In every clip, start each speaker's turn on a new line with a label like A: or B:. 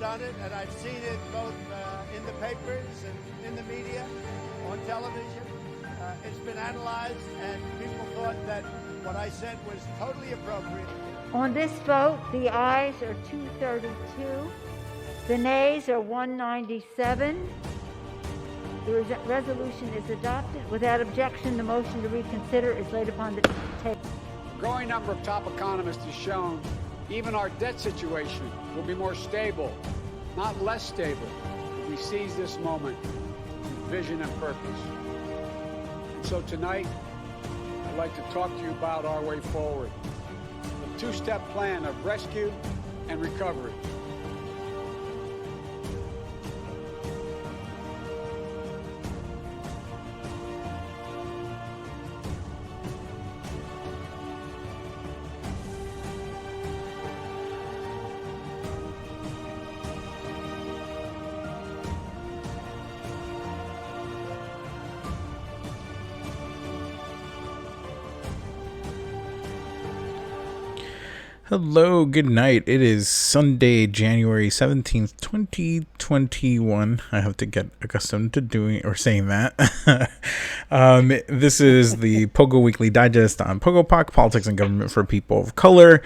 A: on it, and I've seen it both in the papers and in the media, on television. It's been analyzed, and people thought that what I said was totally appropriate.
B: On this vote, the ayes are 232, the nays are 197. The resolution is adopted. Without objection, the motion to reconsider is laid upon the table.
C: A growing number of top economists has shown even our debt situation will be more stable, not less stable, if we seize this moment with vision and purpose. And so tonight, I'd like to talk to you about our way forward. A two-step plan of rescue and recovery.
D: Hello, good night. It is Sunday, January 17th, 2021. I have to get accustomed to doing or saying that. This is the PoGo Weekly Digest on PoGo Politics and Government for People of Color.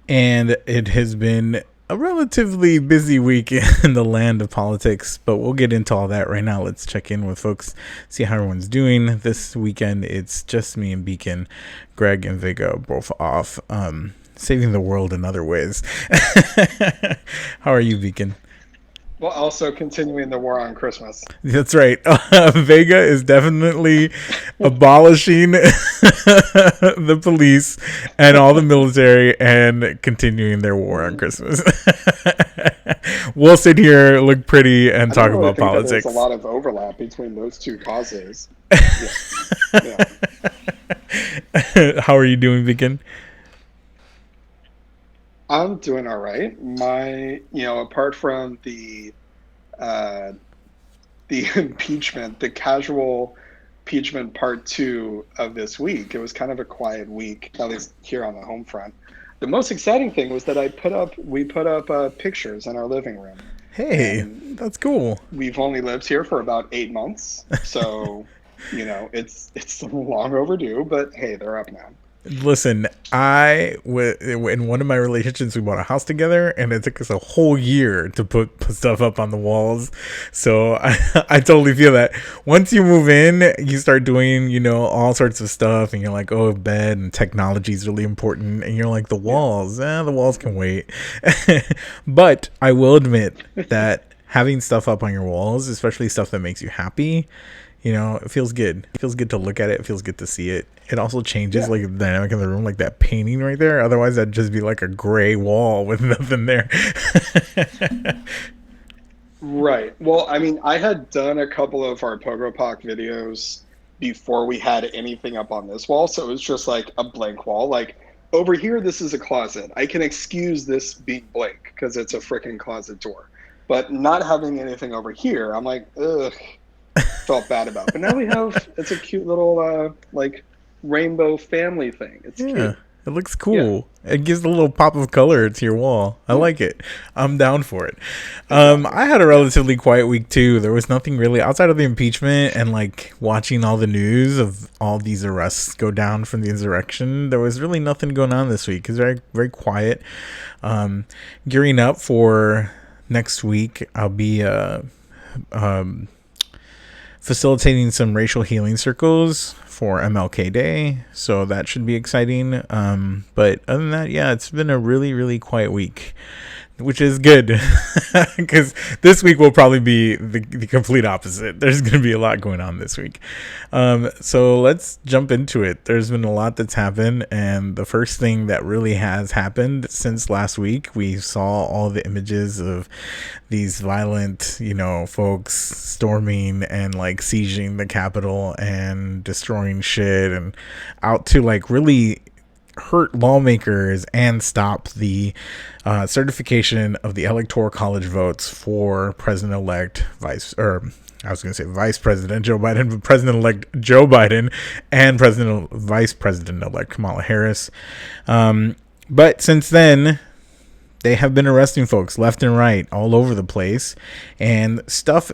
D: And it has been a relatively busy week in the land of politics, but we'll get into all that right now. Let's check in with folks, see how everyone's doing. This weekend, it's just me and Beacon, Greg and Vega both off. Saving the world in other ways. How are you, Beacon?
E: Well, also continuing the war on Christmas.
D: That's right. Vega is definitely abolishing the police and all the military and continuing their war on Christmas. We'll sit here, look pretty, and talk about politics.
E: There's a lot of overlap between those two causes. Yeah.
D: How are you doing, Beacon?
E: I'm doing all right. Apart from the impeachment, the casual impeachment part 2 of this week, it was kind of a quiet week, at least here on the home front. The most exciting thing was that we put up pictures in our living room.
D: Hey, that's cool.
E: We've only lived here for about 8 months, so it's long overdue. But hey, they're up now.
D: Listen, in one of my relationships, we bought a house together, and it took us a whole year to put stuff up on the walls. So I totally feel that. Once you move in, you start doing, all sorts of stuff, and you're like, oh, bed and technology is really important. And you're like, the walls can wait. But I will admit that having stuff up on your walls, especially stuff that makes you happy, it feels good. It feels good to look at it. It feels good to see it. It also changes like the dynamic in the room, like that painting right there. Otherwise, that'd just be like a gray wall with nothing there.
E: Right. Well, I mean, I had done a couple of our PogoPoc videos before we had anything up on this wall. So it was just like a blank wall. Like over here, this is a closet. I can excuse this being blank because it's a freaking closet door. But not having anything over here, I'm like, ugh. Felt bad about, but now we have it's a cute little rainbow family thing. It's cute.
D: It looks cool. It gives a little pop of color to your wall. I like it. I'm down for it. I had a relatively quiet week too. There was nothing really outside of the impeachment and watching all the news of all these arrests go down from the insurrection. There was really nothing going on this week. It's very, very quiet. Gearing up for next week, I'll be facilitating some racial healing circles for MLK Day, so that should be exciting. But other than that, it's been a really, really quiet week, which is good because this week will probably be the complete opposite. There's going to be a lot going on this week. So let's jump into it. There's been a lot that's happened, and the first thing that really has happened since last week, we saw all the images of these violent, folks storming and sieging the Capitol and destroying shit and out to really hurt lawmakers and stop the certification of the Electoral College votes for President-elect Vice President Joe Biden, but President-elect Joe Biden and Vice President-elect Kamala Harris. But since then, they have been arresting folks left and right all over the place, and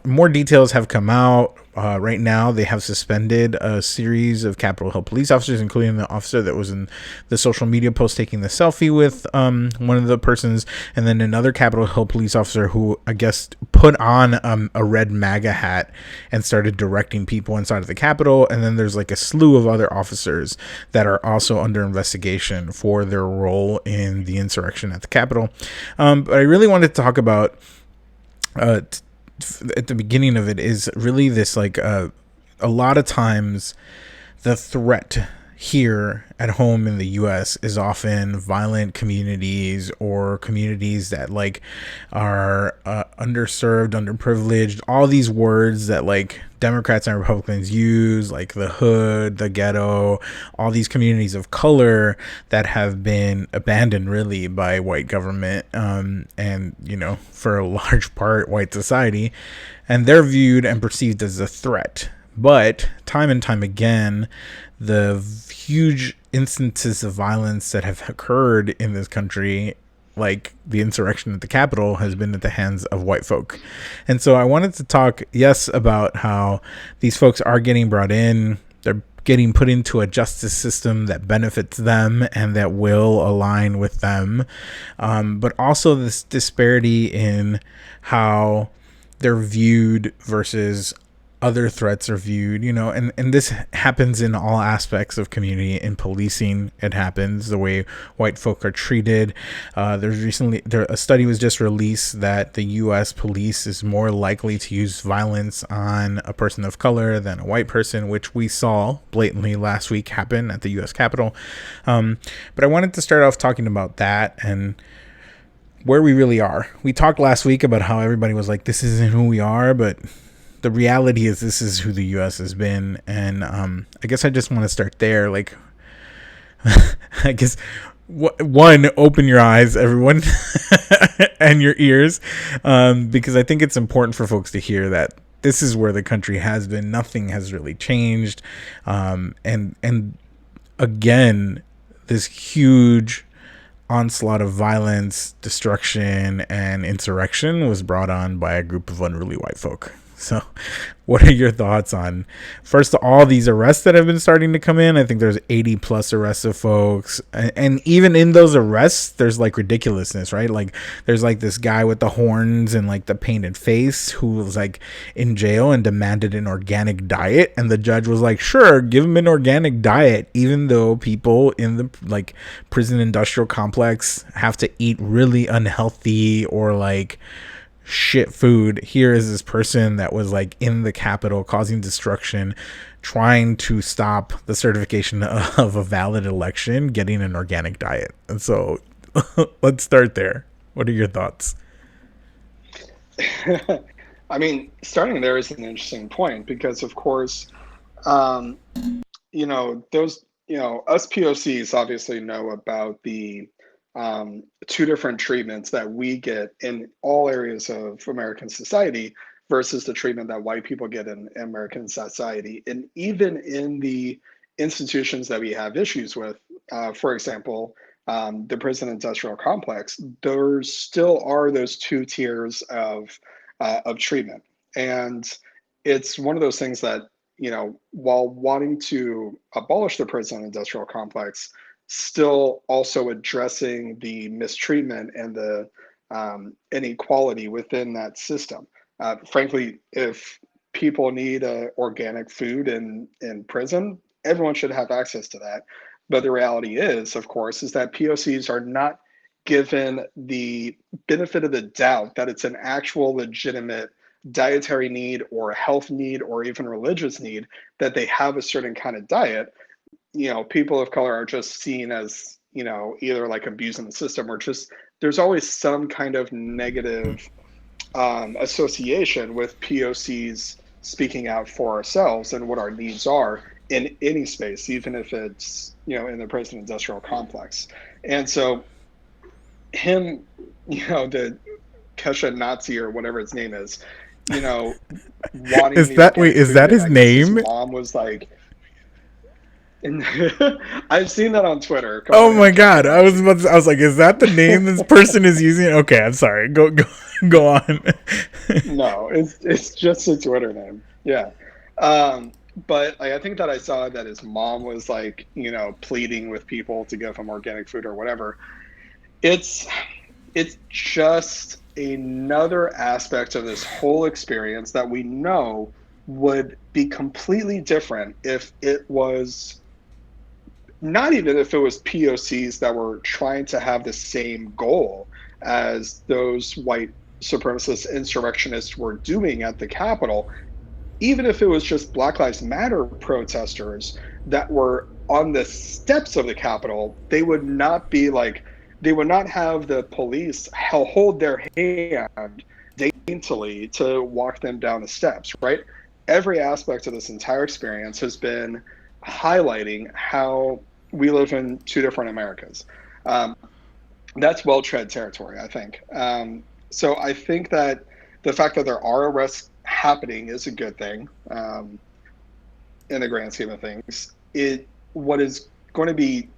D: more details have come out. Right now, they have suspended a series of Capitol Hill police officers, including the officer that was in the social media post taking the selfie with one of the persons, and then another Capitol Hill police officer who, I guess, put on a red MAGA hat and started directing people inside of the Capitol. And then there's like a slew of other officers that are also under investigation for their role in the insurrection at the Capitol. But I really wanted to talk about at the beginning of it is really this, like, a lot of times the threat here at home in the US is often violent communities or communities that like are underserved, underprivileged, all these words that like Democrats and Republicans use, like the hood, the ghetto, all these communities of color that have been abandoned really by white government, and, you know, for a large part white society, and they're viewed and perceived as a threat. But time and time again, the huge instances of violence that have occurred in this country, like the insurrection at the Capitol, has been at the hands of white folk. And so I wanted to talk, yes, about how these folks are getting brought in. They're getting put into a justice system that benefits them and that will align with them. But also this disparity in how they're viewed versus other threats are viewed, you know, and this happens in all aspects of community. In policing, it happens the way white folk are treated. A study was just released that the U.S. police is more likely to use violence on a person of color than a white person, which we saw blatantly last week happen at the U.S. Capitol. But I wanted to start off talking about that and where we really are. We talked last week about how everybody was like, this isn't who we are, but the reality is this is who the U.S. has been. And I guess I just want to start there. Like, I guess, one, open your eyes, everyone, and your ears, because I think it's important for folks to hear that this is where the country has been. Nothing has really changed. And again, this huge onslaught of violence, destruction, and insurrection was brought on by a group of unruly white folk. So what are your thoughts on, first, all these arrests that have been starting to come in? I think there's 80 plus arrests of folks. And even in those arrests, there's like ridiculousness, right? Like there's like this guy with the horns and like the painted face who was like in jail and demanded an organic diet. And the judge was like, sure, give him an organic diet, even though people in the like prison industrial complex have to eat really unhealthy or like shit food. Here is this person that was like in the Capitol causing destruction, trying to stop the certification of a valid election, getting an organic diet. And so let's start there. What are your thoughts?
E: I mean, starting there is an interesting point because, of course, you know, those, you know, us POCs obviously know about the two different treatments that we get in all areas of American society versus the treatment that white people get in American society. And even in the institutions that we have issues with, for example, the prison industrial complex, there still are those two tiers of treatment. And it's one of those things that, you know, while wanting to abolish the prison industrial complex, still also addressing the mistreatment and the inequality within that system. Frankly, if people need organic food in prison, everyone should have access to that. But the reality is, of course, is that POCs are not given the benefit of the doubt that it's an actual legitimate dietary need or health need or even religious need that they have a certain kind of diet. You know, people of color are just seen as, you know, either like abusing the system or just there's always some kind of negative association with POCs speaking out for ourselves and what our needs are in any space, even if it's, you know, in the prison industrial complex. And so him, you know, the Kesha Nazi or whatever his name is, you know, wanting
D: is that his name?
E: his mom was like, And I've seen that on Twitter. A couple
D: Oh my
E: people
D: god!
E: jumping
D: I
E: on
D: was about to, I was like, is that the name this person is using? Okay, I'm sorry. Go on.
E: No, it's just a Twitter name. Yeah. Um, but I think that I saw that his mom was like, pleading with people to give him organic food or whatever. It's it's just another aspect of this whole experience that we know would be completely different if it was not even if it was POCs that were trying to have the same goal as those white supremacist insurrectionists were doing at the Capitol, even if it was just Black Lives Matter protesters that were on the steps of the Capitol, they would not have the police hold their hand daintily to walk them down the steps, right? Every aspect of this entire experience has been highlighting how we live in two different Americas. Um, that's well-tread territory, I think. So I think that the fact that there are arrests happening is a good thing, in the grand scheme of things. What is going to be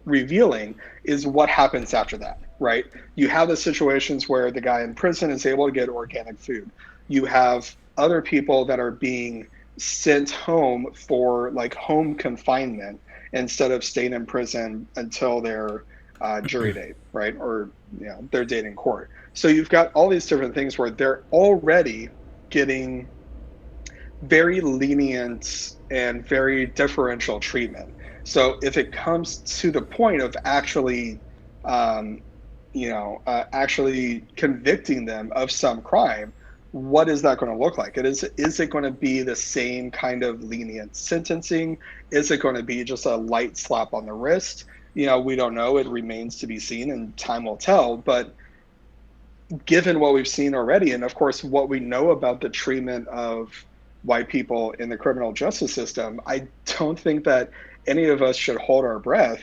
E: revealing is what happens after that, right? You have the situations where the guy in prison is able to get organic food. You have other people that are being sent home for like home confinement instead of staying in prison until their jury date, right? Or their date in court. So you've got all these different things where they're already getting very lenient and very differential treatment. So if it comes to the point of actually, actually convicting them of some crime, what is that going to look like? Is it going to be the same kind of lenient sentencing? Is it going to be just a light slap on the wrist? We don't know. It remains to be seen, and time will tell. But given what we've seen already, and of course what we know about the treatment of white people in the criminal justice system, I don't think that any of us should hold our breath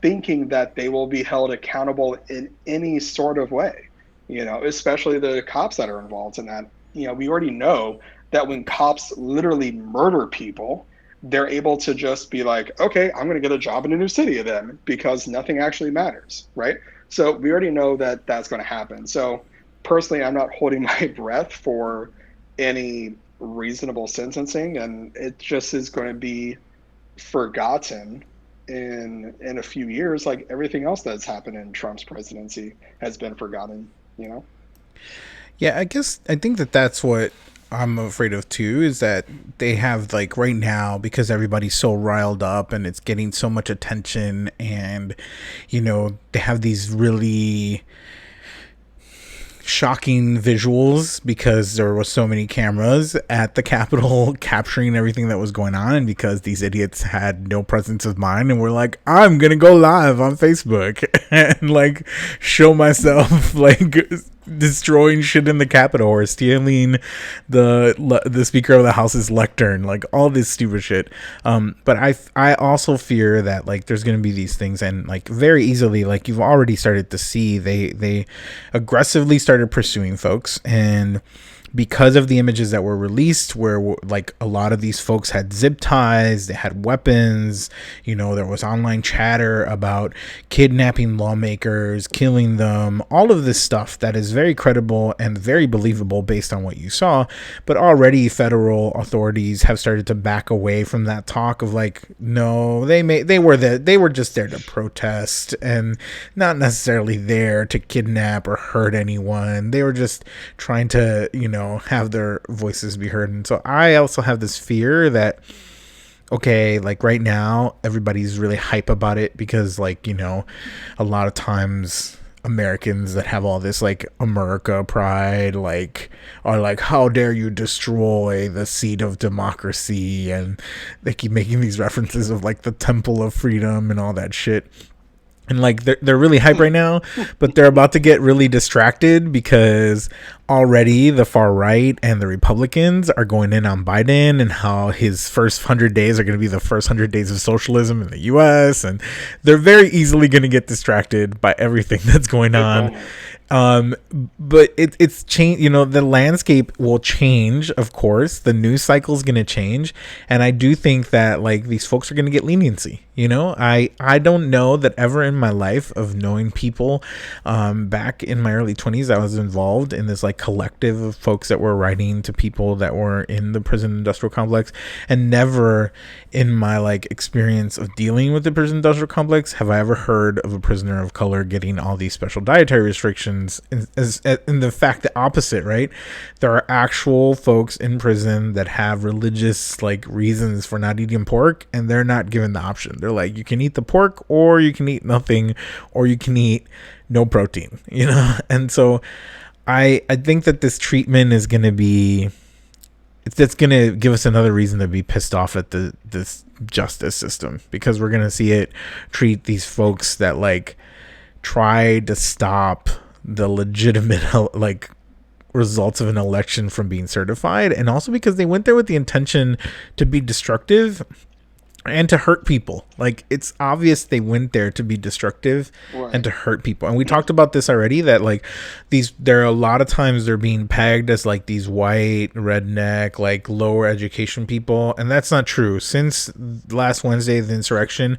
E: thinking that they will be held accountable in any sort of way, especially the cops that are involved in that. We already know that when cops literally murder people, they're able to just be like, okay, I'm going to get a job in a new city then because nothing actually matters, right? So we already know that that's going to happen. So personally, I'm not holding my breath for any reasonable sentencing, and it just is going to be forgotten in a few years, like everything else that's happened in Trump's presidency has been forgotten.
D: Yeah, I think that's what I'm afraid of too, is that they have like right now, because everybody's so riled up and it's getting so much attention, and they have these really shocking visuals because there was so many cameras at the Capitol capturing everything that was going on, and because these idiots had no presence of mind and were like, I'm gonna go live on Facebook and like show myself like destroying shit in the Capitol or stealing the Speaker of the House's lectern, like all this stupid shit. But I also fear that like there's gonna be these things, and like very easily, like you've already started to see, they aggressively started pursuing folks, and because of the images that were released where like a lot of these folks had zip ties, they had weapons, there was online chatter about kidnapping lawmakers, killing them, all of this stuff that is very credible and very believable based on what you saw. But already federal authorities have started to back away from that talk of like, no, they were just there to protest and not necessarily there to kidnap or hurt anyone. They were just trying to, have their voices be heard. And so I also have this fear that, okay, like right now everybody's really hype about it because like, a lot of times Americans that have all this like America pride like are like, how dare you destroy the seat of democracy, and they keep making these references of like the Temple of Freedom and all that shit. And like they're really hype right now, but they're about to get really distracted because already the far right and the Republicans are going in on Biden and how his first 100 days are going to be the first 100 days of socialism in the US, and they're very easily going to get distracted by everything that's going on. Um, but it's change. You know, the landscape will change. Of course, the news cycle is going to change, and I do think that like these folks are going to get leniency. You know, I don't know that ever in my life of knowing people, back in my early 20s, I was involved in this like collective of folks that were writing to people that were in the prison industrial complex, and never in my like experience of dealing with the prison industrial complex have I ever heard of a prisoner of color getting all these special dietary restrictions. In the fact the opposite, right? There are actual folks in prison that have religious like reasons for not eating pork, and they're not given the option. They're like, you can eat the pork, or you can eat nothing, or you can eat no protein, you know? And so I think that this treatment is going to be, it's going to give us another reason to be pissed off at this justice system, because we're going to see it treat these folks that like tried to stop the legitimate like results of an election from being certified, and also because they went there with the intention to be destructive and to hurt people. Like, it's obvious they went there to be destructive, right, and to hurt people. And we talked about this already, that like there are a lot of times they're being pegged as like these white redneck like lower education people, and that's not true. Since last Wednesday, the insurrection,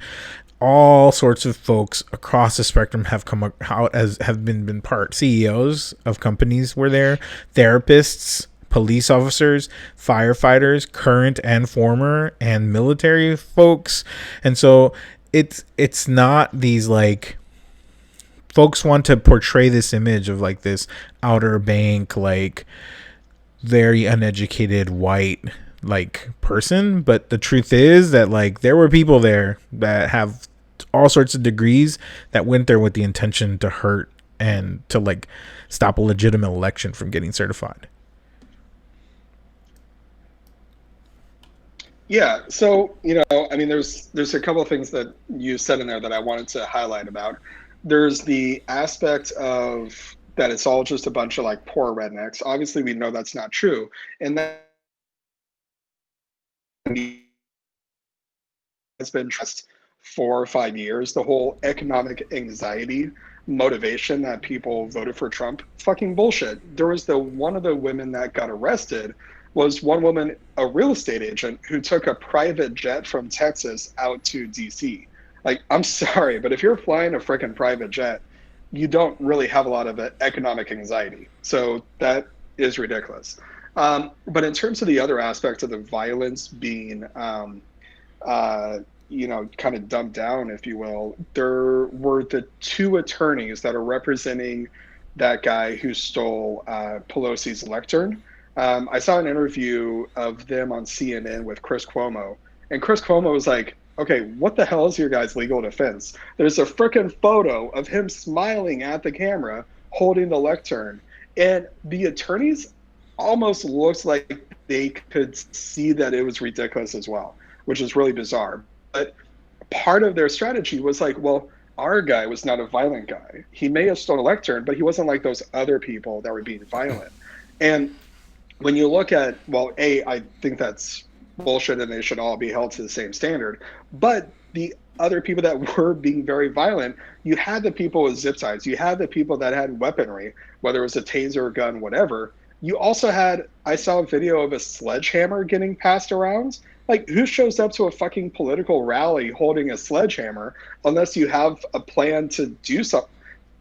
D: all sorts of folks across the spectrum have come out as have been part CEOs of companies were there, therapists, police officers, firefighters, current and former, and military folks. And so it's not these like folks want to portray this image of like this Outer Bank, like very uneducated white like person, but the truth is that like there were people there that have all sorts of degrees that went there with the intention to hurt and to like stop a legitimate election from getting certified.
E: Yeah, so I mean, there's a couple of things that you said in there that I wanted to highlight about. There's the aspect of that it's all just a bunch of like poor rednecks. Obviously, we know that's not true, and that has been just 4 or 5 years. The whole economic anxiety motivation that people voted for Trump, fucking bullshit. There was one of the women that got arrested was one woman, a real estate agent, who took a private jet from Texas out to DC. Like, I'm sorry, but if you're flying a freaking private jet, you don't really have a lot of economic anxiety. So that is ridiculous. But in terms of the other aspect of the violence being, kind of dumbed down, if you will, there were the 2 attorneys that are representing that guy who stole Pelosi's lectern. I saw an interview of them on CNN with Chris Cuomo, and Chris Cuomo was like, okay, what the hell is your guy's legal defense? There's a frickin' photo of him smiling at the camera holding the lectern, and the attorneys almost looked like they could see that it was ridiculous as well, which is really bizarre. But part of their strategy was like, well, our guy was not a violent guy. He may have stolen a lectern, but he wasn't like those other people that were being violent. And when you look at, well, I think that's bullshit and they should all be held to the same standard. But the other people that were being very violent, you had the people with zip ties. You had the people that had weaponry, whether it was a taser, gun, whatever. You also had, I saw a video of a sledgehammer getting passed around. Like, who shows up to a fucking political rally holding a sledgehammer unless you have a plan to do something?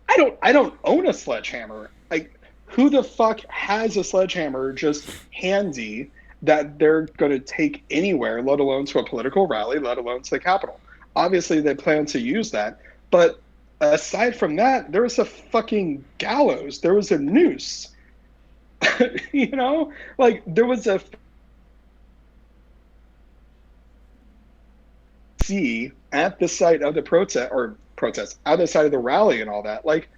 E: I don't own a sledgehammer. Like, who the fuck has a sledgehammer just handy that they're going to take anywhere, let alone to a political rally, let alone to the Capitol? Obviously, they plan to use that. But aside from that, there was a fucking gallows. There was a noose. Like, there was a at the site of the protest, at the site of the rally and all that. Like,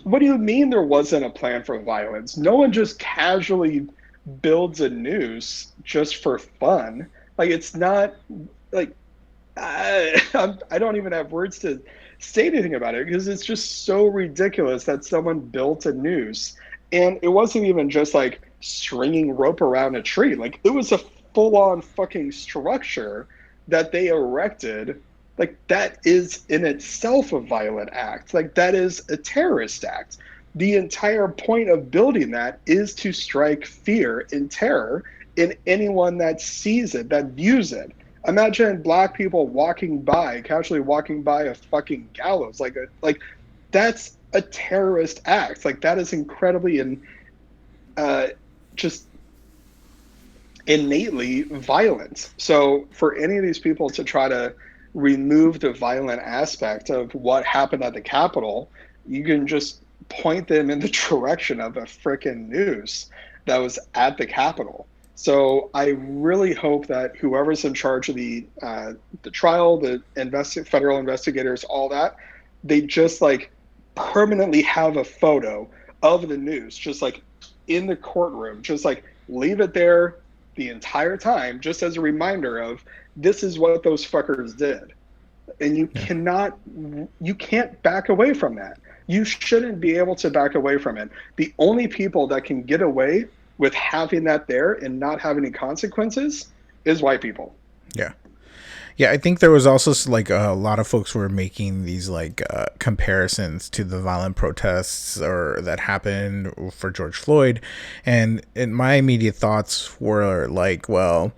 E: what do you mean there wasn't a plan for violence? No one just casually builds a noose just for fun. Like, it's not like I don't even have words to say anything about it, because it's just so ridiculous that someone built a noose. And it wasn't even just like stringing rope around a tree. Like, it was a full-on fucking structure that they erected. Like, that is in itself a violent act. Like, that is a terrorist act. the entire point of building that is to strike fear and terror in anyone that sees it, that views it. Imagine black people casually walking by a fucking gallows, like that's a terrorist act. Like that is incredibly and just innately violent. So for any of these people to try to remove the violent aspect of what happened at the Capitol, you can just point them in the direction of a frickin' noose that was at the Capitol. So I really hope that whoever's in charge of the trial, the federal investigators, all that, they just like permanently have a photo of the noose, just like in the courtroom, just like leave it there the entire time, just as a reminder of this is what those fuckers did. And you can't back away from that. You shouldn't be able to back away from it. The only people that can get away with having that there and not having any consequences is white people.
D: Yeah. Yeah, I think there was also like a lot of folks were making these like comparisons to the violent protests or that happened for George Floyd, and my immediate thoughts were like, well,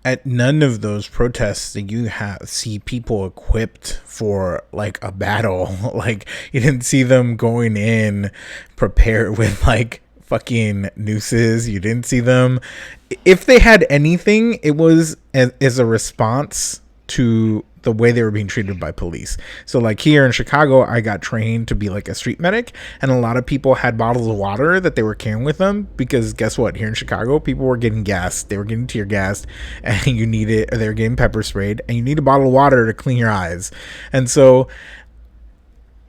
D: at none of those protests did you see people equipped for like a battle. Like you didn't see them going in prepared with like fucking nooses. You didn't see them. If they had anything, it was as a response to the way they were being treated by police. So like here in Chicago, I got trained to be like a street medic, and a lot of people had bottles of water that they were carrying with them because guess what? Here in Chicago, people were getting gassed, they were getting tear gassed, and they were getting pepper sprayed, and you need a bottle of water to clean your eyes. And so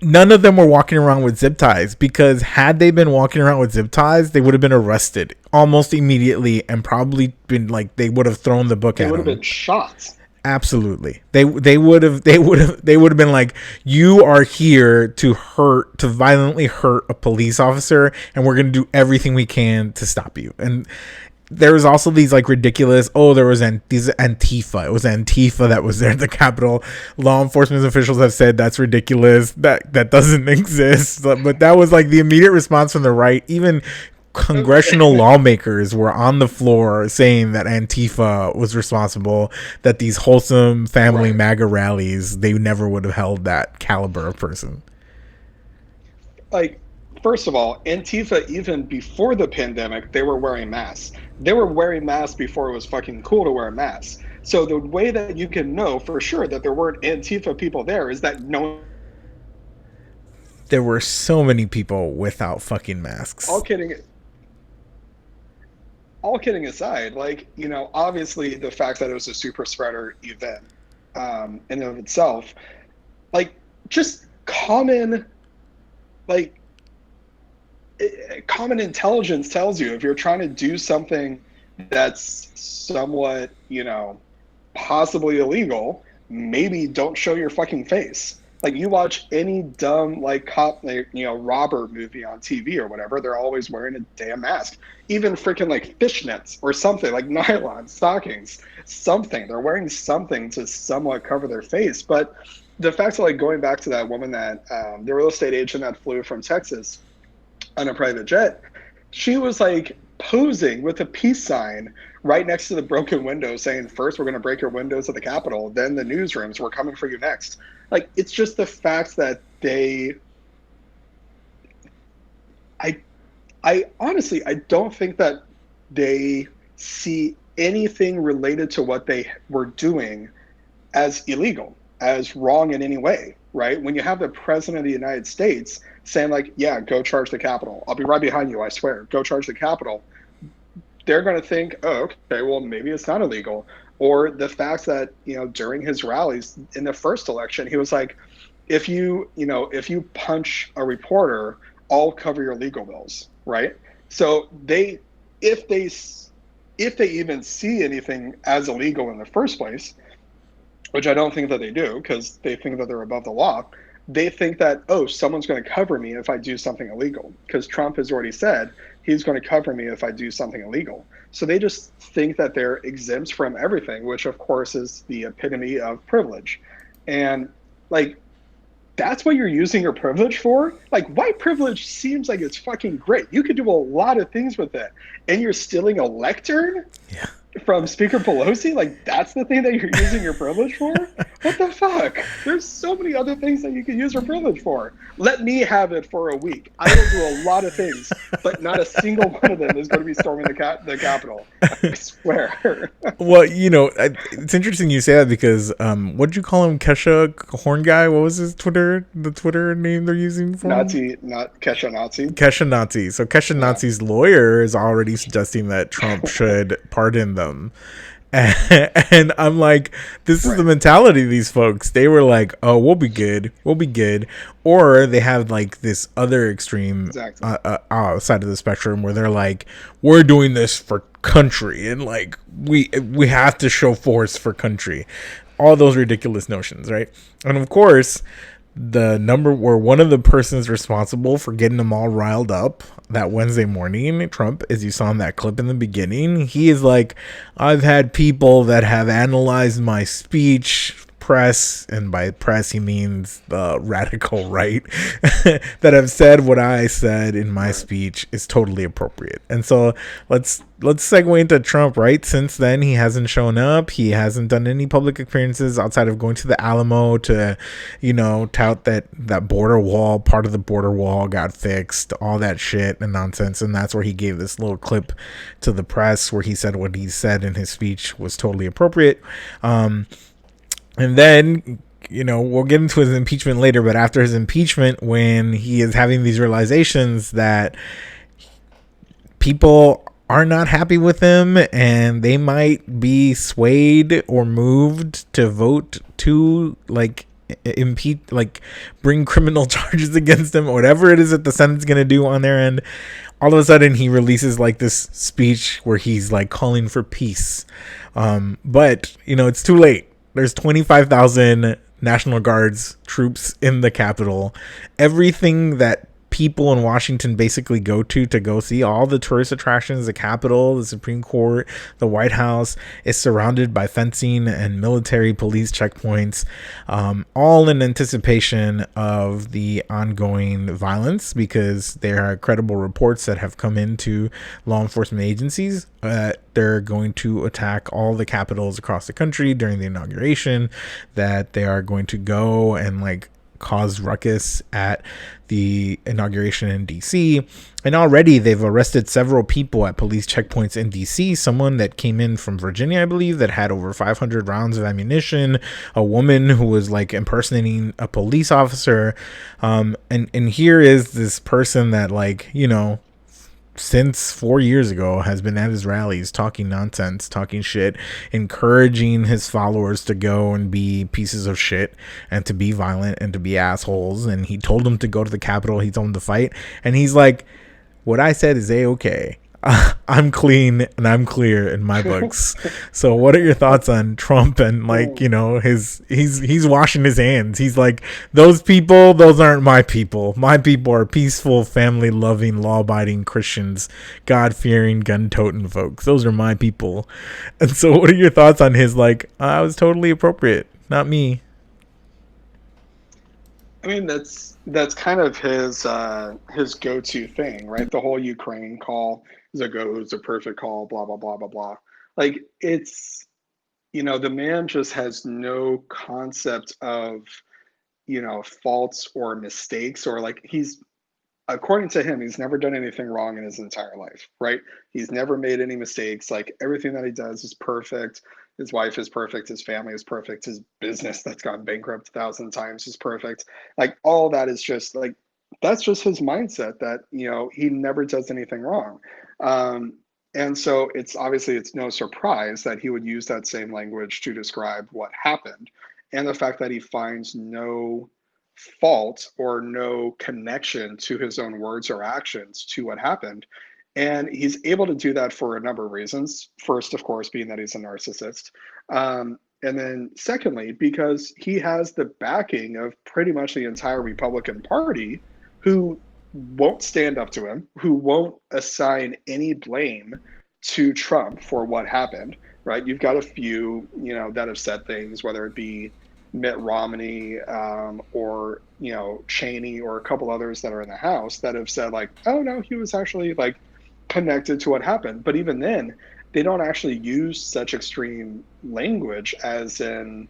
D: none of them were walking around with zip ties, because had they been walking around with zip ties, they would have been arrested almost immediately and probably been like, they would have thrown the book at them.
E: They would have been shot.
D: Absolutely. They would have been like, you are here to violently hurt a police officer, and we're going to do everything we can to stop you. And there was also these like ridiculous, there was these Antifa. It was Antifa that was there at the Capitol. Law enforcement officials have said that's ridiculous. That doesn't exist. But that was like the immediate response from the right. Even congressional lawmakers were on the floor saying that Antifa was responsible, that these wholesome family MAGA rallies, they never would have held that caliber of person.
E: Like, first of all, Antifa, even before the pandemic, they were wearing masks. They were wearing masks before it was fucking cool to wear a mask. So the way that you can know for sure that there weren't Antifa people there is that
D: there were so many people without fucking masks.
E: All kidding aside, like, you know, obviously the fact that it was a super spreader event in and of itself, like, just common intelligence tells you if you're trying to do something that's somewhat, you know, possibly illegal, maybe don't show your fucking face. Like, you watch any dumb, like, cop, like, you know, robber movie on TV or whatever, they're always wearing a damn mask. Even freaking, like, fishnets or something, like nylon stockings, something. They're wearing something to somewhat cover their face. But the fact of, like, going back to that woman that, the real estate agent that flew from Texas on a private jet, she was, like, posing with a peace sign right next to the broken window saying, first we're going to break your windows at the Capitol, then the newsrooms, we're coming for you next. Like, it's just the fact that I honestly, I don't think that they see anything related to what they were doing as illegal, as wrong in any way, right? When you have the president of the United States saying, like, yeah, go charge the Capitol. I'll be right behind you, I swear. Go charge the Capitol. They're going to think, oh, okay, well, maybe it's not illegal. Or the fact that, you know, during his rallies in the first election, he was like, if you punch a reporter, I'll cover your legal bills, right? So if they even see anything as illegal in the first place, which I don't think that they do, because they think that they're above the law, they think that, oh, someone's going to cover me if I do something illegal, because Trump has already said he's going to cover me if I do something illegal. So they just think that they're exempt from everything, which of course is the epitome of privilege. And like, that's what you're using your privilege for? Like, white privilege seems like it's fucking great. You could do a lot of things with it. And you're stealing a lectern
D: Yeah.
E: from Speaker Pelosi? Like, that's the thing that you're using your privilege for? What the fuck? There's so many other things that you can use your privilege for. Let me have it for a week. I will do a lot of things, but not a single one of them is going to be storming the Capitol. I swear.
D: Well, it's interesting you say that because what'd you call him? Kesha Horn guy? What was his the Twitter name they're using for him?
E: Nazi, not Kesha Nazi.
D: Kesha Nazi. So Kesha Nazi's lawyer is already suggesting that Trump should pardon them. And I'm like, this is the mentality of these folks. They were like, oh, we'll be good. Or they have like this other extreme side of the spectrum where they're like, we're doing this for country. And like, we have to show force for country. All those ridiculous notions, right? And of course, the number where one of the persons responsible for getting them all riled up that Wednesday morning, Trump, as you saw in that clip in the beginning, he is like, I've had people that have analyzed my speech, press, and by press he means the radical right, that have said what I said in my speech is totally appropriate. And so let's segue into Trump, right? Since then, he hasn't shown up. He hasn't done any public appearances outside of going to the Alamo to, tout that border wall, part of the border wall got fixed, all that shit and nonsense. And that's where he gave this little clip to the press where he said what he said in his speech was totally appropriate. And then, we'll get into his impeachment later, but after his impeachment, when he is having these realizations that people are not happy with him and they might be swayed or moved to vote to impeach, bring criminal charges against him, whatever it is that the Senate's going to do on their end, all of a sudden he releases this speech where he's calling for peace. But it's too late. There's 25,000 National Guards troops in the Capitol. Everything that people in Washington basically go to see, all the tourist attractions, the Capitol, the Supreme Court, the White House, is surrounded by fencing and military police checkpoints, all in anticipation of the ongoing violence, because there are credible reports that have come into law enforcement agencies. They're going to attack all the capitals across the country during the inauguration, that they are going to go and cause ruckus at the inauguration in DC. And already they've arrested several people at police checkpoints in DC. Someone that came in from Virginia, I believe, that had over 500 rounds of ammunition. A woman who was impersonating a police officer. And here is this person that since 4 years ago has been at his rallies talking nonsense, talking shit, encouraging his followers to go and be pieces of shit and to be violent and to be assholes. And he told them to go to the Capitol. He told them to fight. And he's like, what I said is A-okay. I'm clean and I'm clear in my books. So what are your thoughts on Trump and he's washing his hands. He's like, those people, those aren't my people. My people are peaceful, family loving, law abiding Christians, God fearing, gun toting folks. Those are my people. And so what are your thoughts on his I was totally appropriate, not me?
E: I mean, that's kind of his go-to thing, right? The whole Ukraine call is a perfect call, blah blah blah blah blah. It's the man just has no concept of faults or mistakes, or he's, according to him, he's never done anything wrong in his entire life, right? He's never made any mistakes. Everything that he does is perfect. His wife is perfect. His family is perfect. His business that's gone bankrupt 1,000 times is perfect. All that is just that's just his mindset, that he never does anything wrong. And so it's no surprise that he would use that same language to describe what happened, and the fact that he finds no fault or no connection to his own words or actions to what happened. And he's able to do that for a number of reasons. First, of course, being that he's a narcissist. And then secondly, because he has the backing of pretty much the entire Republican Party, who won't stand up to him, who won't assign any blame to Trump for what happened, right? You've got a few, that have said things, whether it be Mitt Romney, or, you know, Cheney, or a couple others that are in the House that have said like, oh no, he was actually like connected to what happened. But even then, they don't actually use such extreme language as in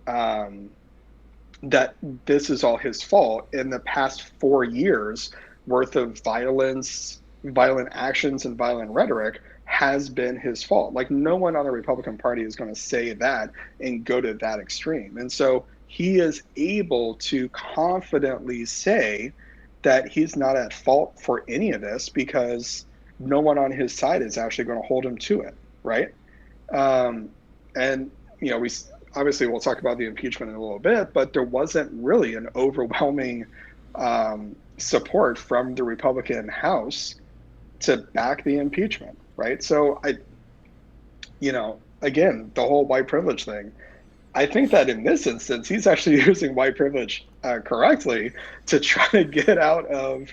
E: that this is all his fault. In the past 4 years worth of violence, violent actions, and violent rhetoric has been his fault. Like, no one on the Republican Party is going to say that and go to that extreme. And so he is able to confidently say that he's not at fault for any of this because no one on his side is actually going to hold him to it, right? And, you know, we obviously we'll talk about the impeachment in a little bit, but there wasn't really an overwhelming support from the Republican House to back the impeachment, right? So you know, again, the whole white privilege thing, I think that in this instance, he's actually using white privilege correctly to try to get out of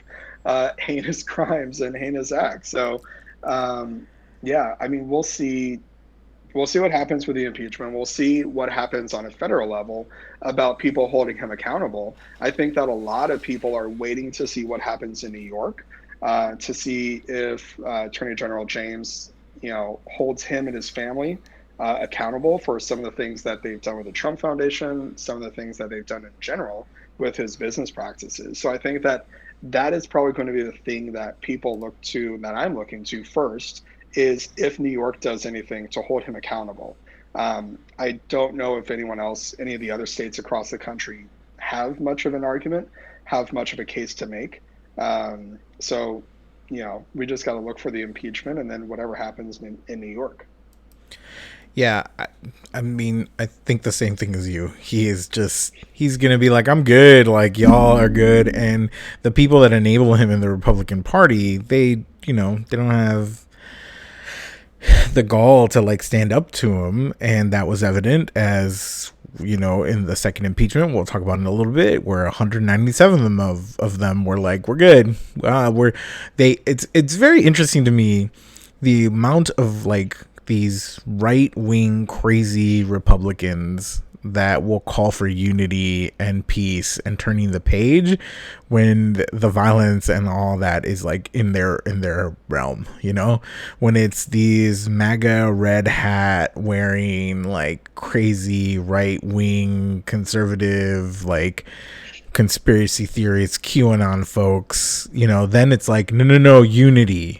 E: heinous crimes and heinous acts. So, yeah, I mean, we'll see what happens with the impeachment. We'll see what happens on a federal level about people holding him accountable. I think that a lot of people are waiting to see what happens in New York, to see if Attorney General James, you know, holds him and his family accountable for some of the things that they've done with the Trump Foundation, some of the things that they've done in general with his business practices. So I think that that is probably going to be the thing that people look to, that I'm looking to first, is if New York does anything to hold him accountable. I don't know if anyone else, any of the other states across the country have much of an argument, have much of a case to make. So, you know, we just got to look for the impeachment and then whatever happens in New York.
D: Yeah, I mean, I think the same thing as you. He's going to be like, I'm good, like, y'all are good. And the people that enable him in the Republican Party, they don't have the gall to like stand up to him. And that was evident as, you know, in the second impeachment, we'll talk about in a little bit, where 197 of them were like, we're good. It's very interesting to me, the amount of like these right-wing crazy Republicans that will call for unity and peace and turning the page when the violence and all that is like in their realm, you know, when it's these MAGA red hat wearing like crazy right-wing conservative, like conspiracy theories, QAnon folks, you know, then it's like, no, unity,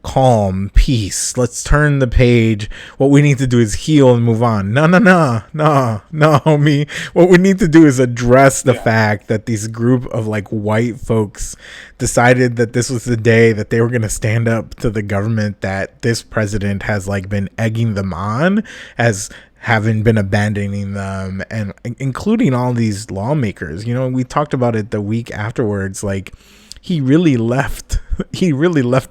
D: calm, peace, let's turn the page. What we need to do is heal and move on. No, homie. What we need to do is address the fact that this group of like white folks decided that this was the day that they were going to stand up to the government that this president has like been egging them on, as having been abandoning them, and including all these lawmakers. You know, we talked about it the week afterwards, like he really left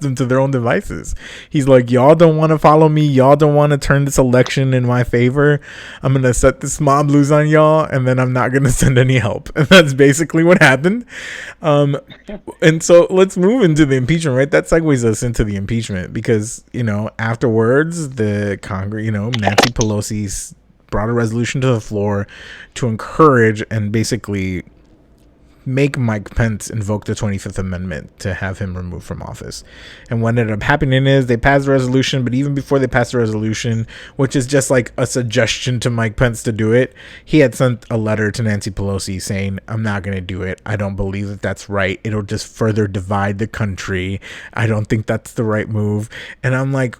D: them to their own devices. He's like, y'all don't want to follow me, y'all don't want to turn this election in my favor, I'm gonna set this mob loose on y'all, and then I'm not gonna send any help. And that's basically what happened. And so let's move into the impeachment, right? That segues us into the impeachment, because, you know, afterwards the Congress, you know, Nancy Pelosi brought a resolution to the floor to encourage and basically make Mike Pence invoke the 25th Amendment to have him removed from office. And what ended up happening is they passed the resolution, but even before they passed the resolution, which is just like a suggestion to Mike Pence to do it, he had sent a letter to Nancy Pelosi saying, I'm not going to do it. I don't believe that that's right. It'll just further divide the country. I don't think that's the right move. And I'm like,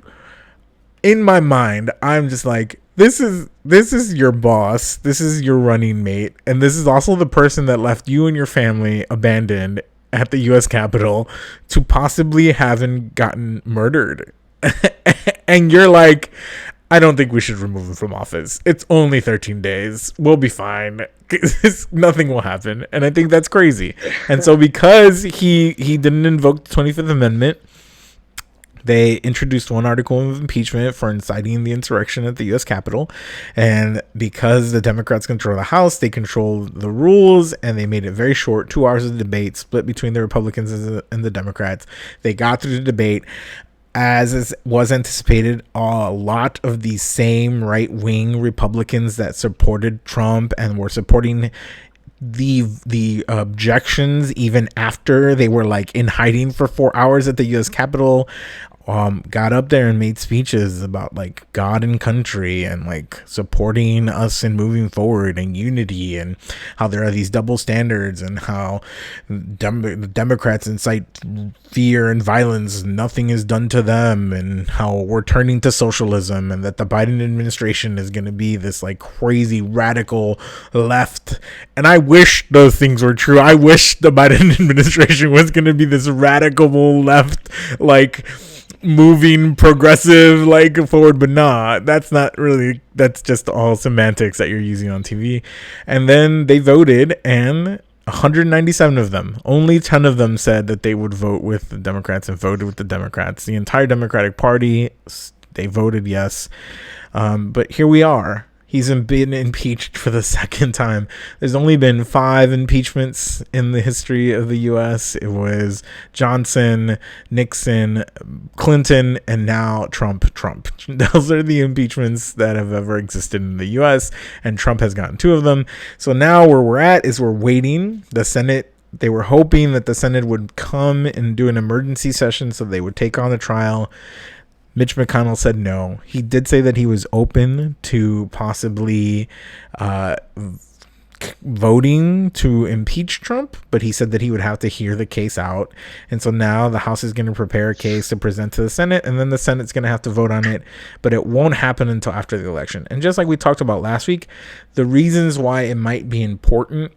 D: in my mind, I'm just like, this is your boss, this is your running mate, and this is also the person that left you and your family abandoned at the U.S. Capitol to possibly having gotten murdered. And you're like, I don't think we should remove him from office. It's only 13 days. We'll be fine. Nothing will happen. And I think that's crazy. And so because he didn't invoke the 25th Amendment, they introduced one article of impeachment for inciting the insurrection at the U.S. Capitol. And because the Democrats control the House, they control the rules, and they made it very short, 2 hours of debate split between the Republicans and the Democrats. They got through the debate. was anticipated, a lot of these same right-wing Republicans that supported Trump and were supporting the objections even after they were like in hiding for 4 hours at the U.S. Capitol, got up there and made speeches about like God and country and like supporting us and moving forward and unity, and how there are these double standards, and how the Democrats incite fear and violence, nothing is done to them, and how we're turning to socialism, and that the Biden administration is going to be this like crazy radical left. And I wish those things were true. I wish the Biden administration was going to be this radical left, like moving progressive like forward, but nah, that's not really, that's just all semantics that you're using on TV. And then they voted, and 197 of them, only 10 of them said that they would vote with the Democrats and voted with the Democrats. The entire Democratic Party, they voted yes. But here we are. He's been impeached for the second time. There's only been 5 impeachments in the history of the U.S. It was Johnson, Nixon, Clinton, and now Trump. Those are the impeachments that have ever existed in the U.S., and Trump has gotten 2 of them. So now where we're at is we're waiting. The Senate, they were hoping that the Senate would come and do an emergency session so they would take on the trial. Mitch McConnell said no. He did say that he was open to possibly voting to impeach Trump, but he said that he would have to hear the case out. And so now the House is going to prepare a case to present to the Senate, and then the Senate's going to have to vote on it, but it won't happen until after the election. And just like we talked about last week, the reasons why it might be important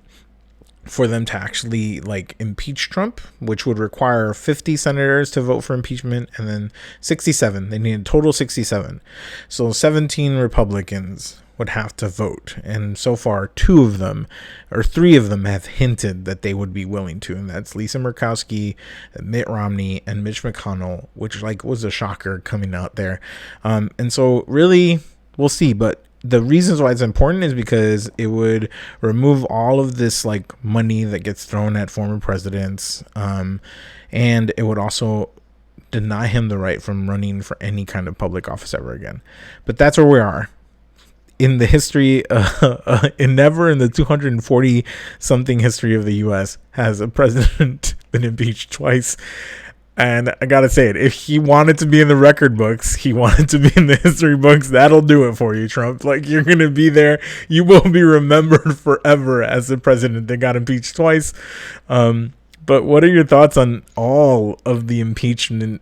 D: for them to actually like impeach Trump, which would require 50 senators to vote for impeachment, and then 67. They need a total 67. So 17 Republicans would have to vote. And so far, 2 of them or 3 of them have hinted that they would be willing to. And that's Lisa Murkowski, Mitt Romney, and Mitch McConnell, which like was a shocker coming out there. And so really, we'll see. But the reasons why it's important is because it would remove all of this like money that gets thrown at former presidents, and it would also deny him the right from running for any kind of public office ever again. But that's where we are in the history. Never in the 240 something history of the U.S. has a president been impeached twice. And I gotta say it, if he wanted to be in the record books, he wanted to be in the history books, that'll do it for you, Trump. Like, you're gonna be there. You will be remembered forever as the president that got impeached twice. But what are your thoughts on all of the impeachment,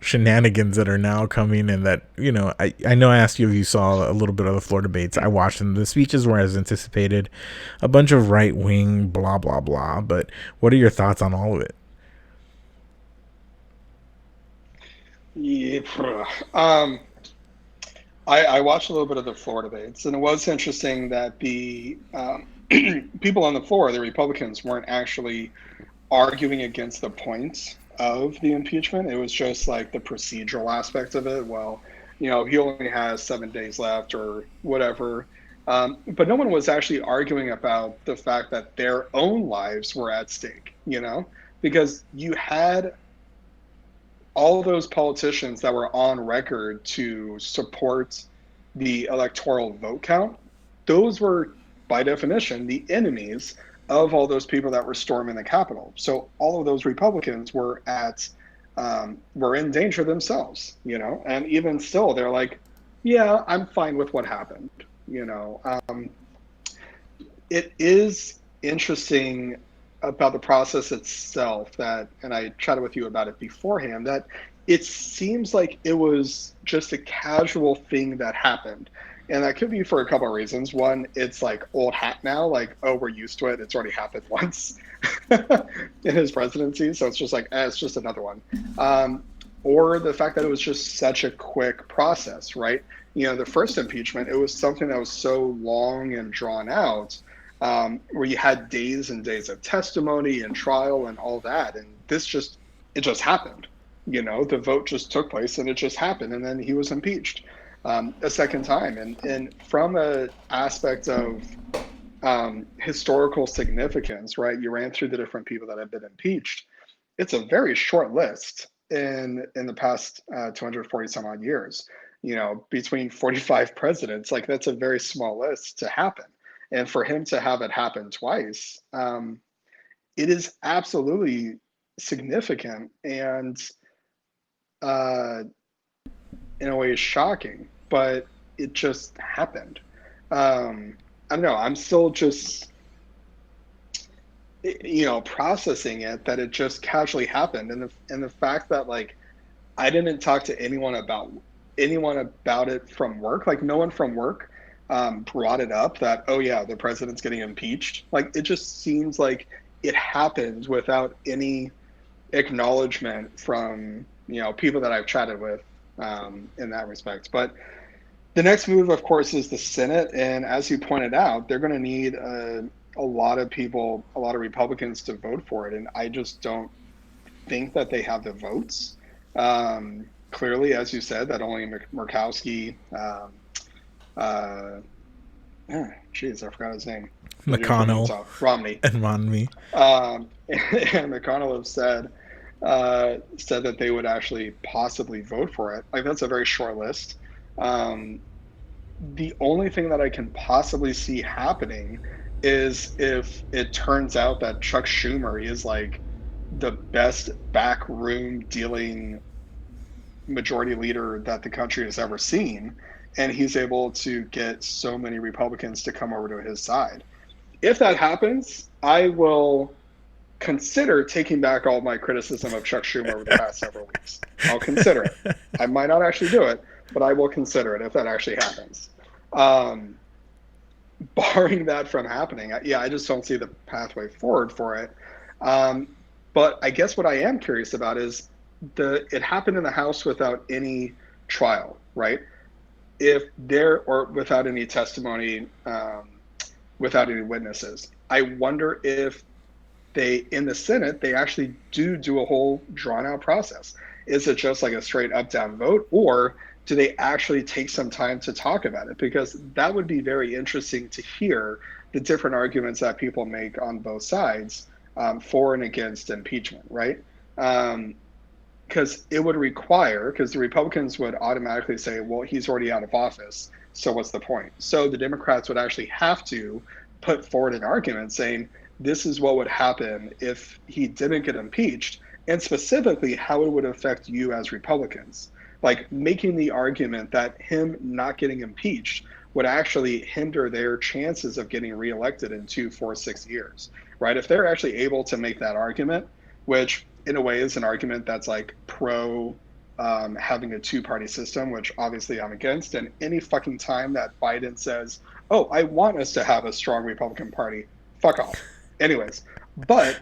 D: shenanigans that are now coming, and that, I know I asked you if you saw a little bit of the floor debates. I watched them. The speeches were as anticipated, a bunch of right-wing blah, blah, blah. But what are your thoughts on all of it?
E: Yeah, I watched a little bit of the floor debates, and it was interesting that the people on the floor, the Republicans, weren't actually arguing against the points of the impeachment. It was just like the procedural aspect of it. Well, he only has 7 days left or whatever. But no one was actually arguing about the fact that their own lives were at stake, because you had all those politicians that were on record to support the electoral vote count. Those were, by definition, the enemies of all those people that were storming the Capitol. So all of those Republicans were in danger themselves, and even still, they're like, yeah, I'm fine with what happened. It is interesting about the process itself and I chatted with you about it beforehand, that it seems like it was just a casual thing that happened. And that could be for a couple of reasons. One, it's like old hat now, like, oh, we're used to it. It's already happened once in his presidency. So it's just like, it's just another one. Or the fact that it was just such a quick process, right? The first impeachment, it was something that was so long and drawn out, where you had days and days of testimony and trial and all that. And it just happened. The vote just took place and it just happened. And then he was impeached a second time. And from an aspect of historical significance, right? You ran through the different people that have been impeached. It's a very short list. in the past 240 some odd years. Between 45 presidents, like that's a very small list to happen. And for him to have it happen twice, it is absolutely significant and in a way shocking, but it just happened. I don't know. I'm still just, processing it that it just casually happened, and the fact that like I didn't talk to anyone about it from work. Like no one from work brought it up that, oh yeah, the president's getting impeached. Like it just seems like it happened without any acknowledgement from people that I've chatted with in that respect. But the next move, of course, is the Senate, and as you pointed out, they're going to need a lot of people, a lot of Republicans to vote for it, and I just don't think that they have the votes. Clearly, as you said, that only Murkowski, geez, I forgot his name.
D: McConnell,
E: Romney,
D: and Romney,
E: and McConnell have said that they would actually possibly vote for it. Like that's a very short list. The only thing that I can possibly see happening is if it turns out that Chuck Schumer is like the best backroom dealing majority leader that the country has ever seen, and he's able to get so many Republicans to come over to his side. If that happens, I will consider taking back all my criticism of Chuck Schumer over the past several weeks. I'll consider it. I might not actually do it, but I will consider it if that actually happens. Barring that from happening, I just don't see the pathway forward for it. But I guess what I am curious about is it happened in the House without any trial, right? Or without any testimony, without any witnesses. I wonder if in the Senate, they actually do a whole drawn out process. Is it just like a straight up down vote, or do they actually take some time to talk about it? Because that would be very interesting to hear the different arguments that people make on both sides for and against impeachment, right? Because it would require, because the Republicans would automatically say, well, he's already out of office, so what's the point? So the Democrats would actually have to put forward an argument saying, this is what would happen if he didn't get impeached, and specifically how it would affect you as Republicans. Like making the argument that him not getting impeached would actually hinder their chances of getting reelected in 2, 4, 6 years, right? If they're actually able to make that argument, which in a way is an argument that's like pro having a two-party system, which obviously I'm against. And any fucking time that Biden says, oh, I want us to have a strong Republican Party, fuck off. Anyways, but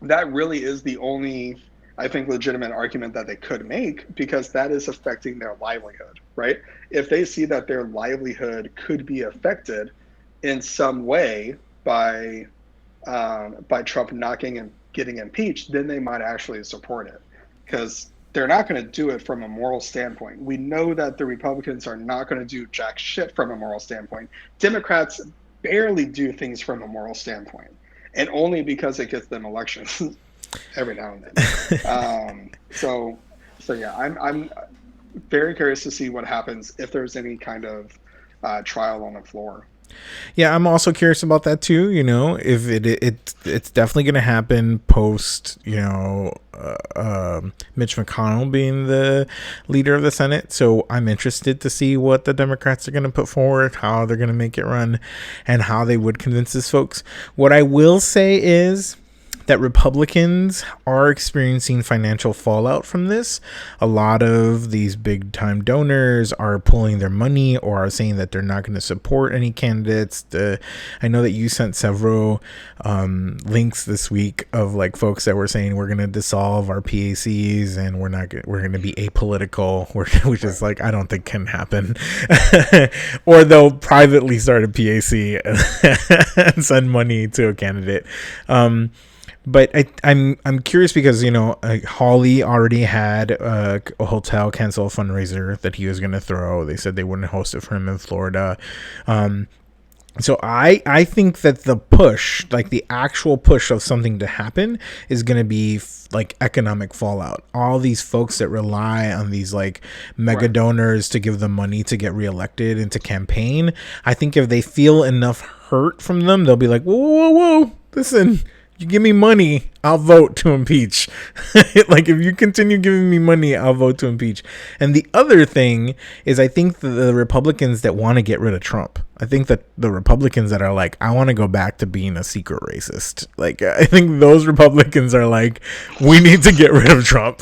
E: that really is the only, I think, legitimate argument that they could make, because that is affecting their livelihood, right? If they see that their livelihood could be affected in some way by Trump not getting impeached, then they might actually support it, because they're not going to do it from a moral standpoint. We know that the Republicans are not going to do jack shit from a moral standpoint. Democrats barely do things from a moral standpoint, and only because it gets them elections every now and then. So yeah, I'm very curious to see what happens if there's any kind of trial on the floor.
D: Yeah, I'm also curious about that too. If it's definitely going to happen post, Mitch McConnell being the leader of the Senate. So I'm interested to see what the Democrats are going to put forward, how they're going to make it run, and how they would convince these folks. What I will say is that Republicans are experiencing financial fallout from this. A lot of these big time donors are pulling their money or are saying that they're not going to support any candidates. I know that you sent several links this week of like folks that were saying we're going to dissolve our PACs and we're going to be apolitical, which is like, I don't think can happen. Or they'll privately start a PAC and send money to a candidate. But I'm curious because, Hawley already had a hotel cancel a fundraiser that he was going to throw. They said they wouldn't host it for him in Florida. So I think that the push, like the actual push of something to happen, is going to be like economic fallout. All these folks that rely on these like mega donors to give them money to get reelected and to campaign, I think if they feel enough hurt from them, they'll be like, whoa, whoa, whoa, listen, you give me money, I'll vote to impeach. Like, if you continue giving me money, I'll vote to impeach. And the other thing is, I think the Republicans that want to get rid of Trump, I think that the Republicans that are like, I want to go back to being a secret racist. Like, I think those Republicans are like, we need to get rid of Trump.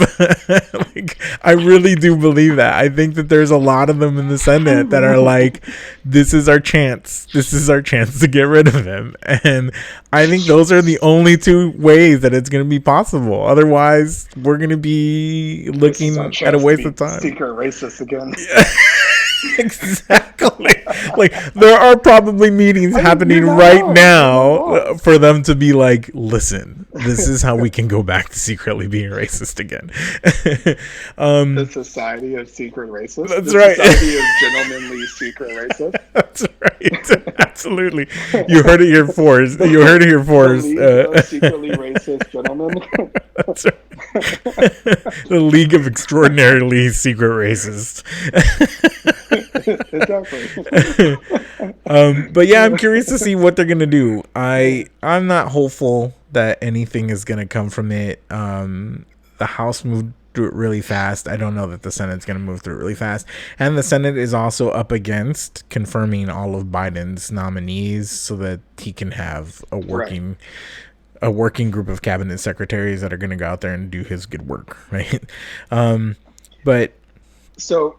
D: Like, I really do believe that. I think that there's a lot of them in the Senate that are like, this is our chance. This is our chance to get rid of him. And I think those are the only two ways that it's going to be possible. Otherwise, we're going to be looking at a waste of time.
E: Secret racist again.
D: Exactly. Like, there are probably meetings happening right now for them to be like, listen, this is how we can go back to secretly being racist again.
E: The Society of Secret Racists.
D: That's right.
E: Society of Gentlemanly Secret Racists.
D: That's right. Absolutely. You heard it here first. You heard it here first.
E: Secretly racist gentlemen.
D: That's right. The League of Extraordinarily Secret Racists.
E: Exactly.
D: But yeah, I'm curious to see what they're gonna do. I'm not hopeful that anything is gonna come from it. The House moved through it really fast. I don't know that the Senate's gonna move through it really fast. And the Senate is also up against confirming all of Biden's nominees so that he can have a working group of cabinet secretaries that are gonna go out there and do his good work, right? But
E: so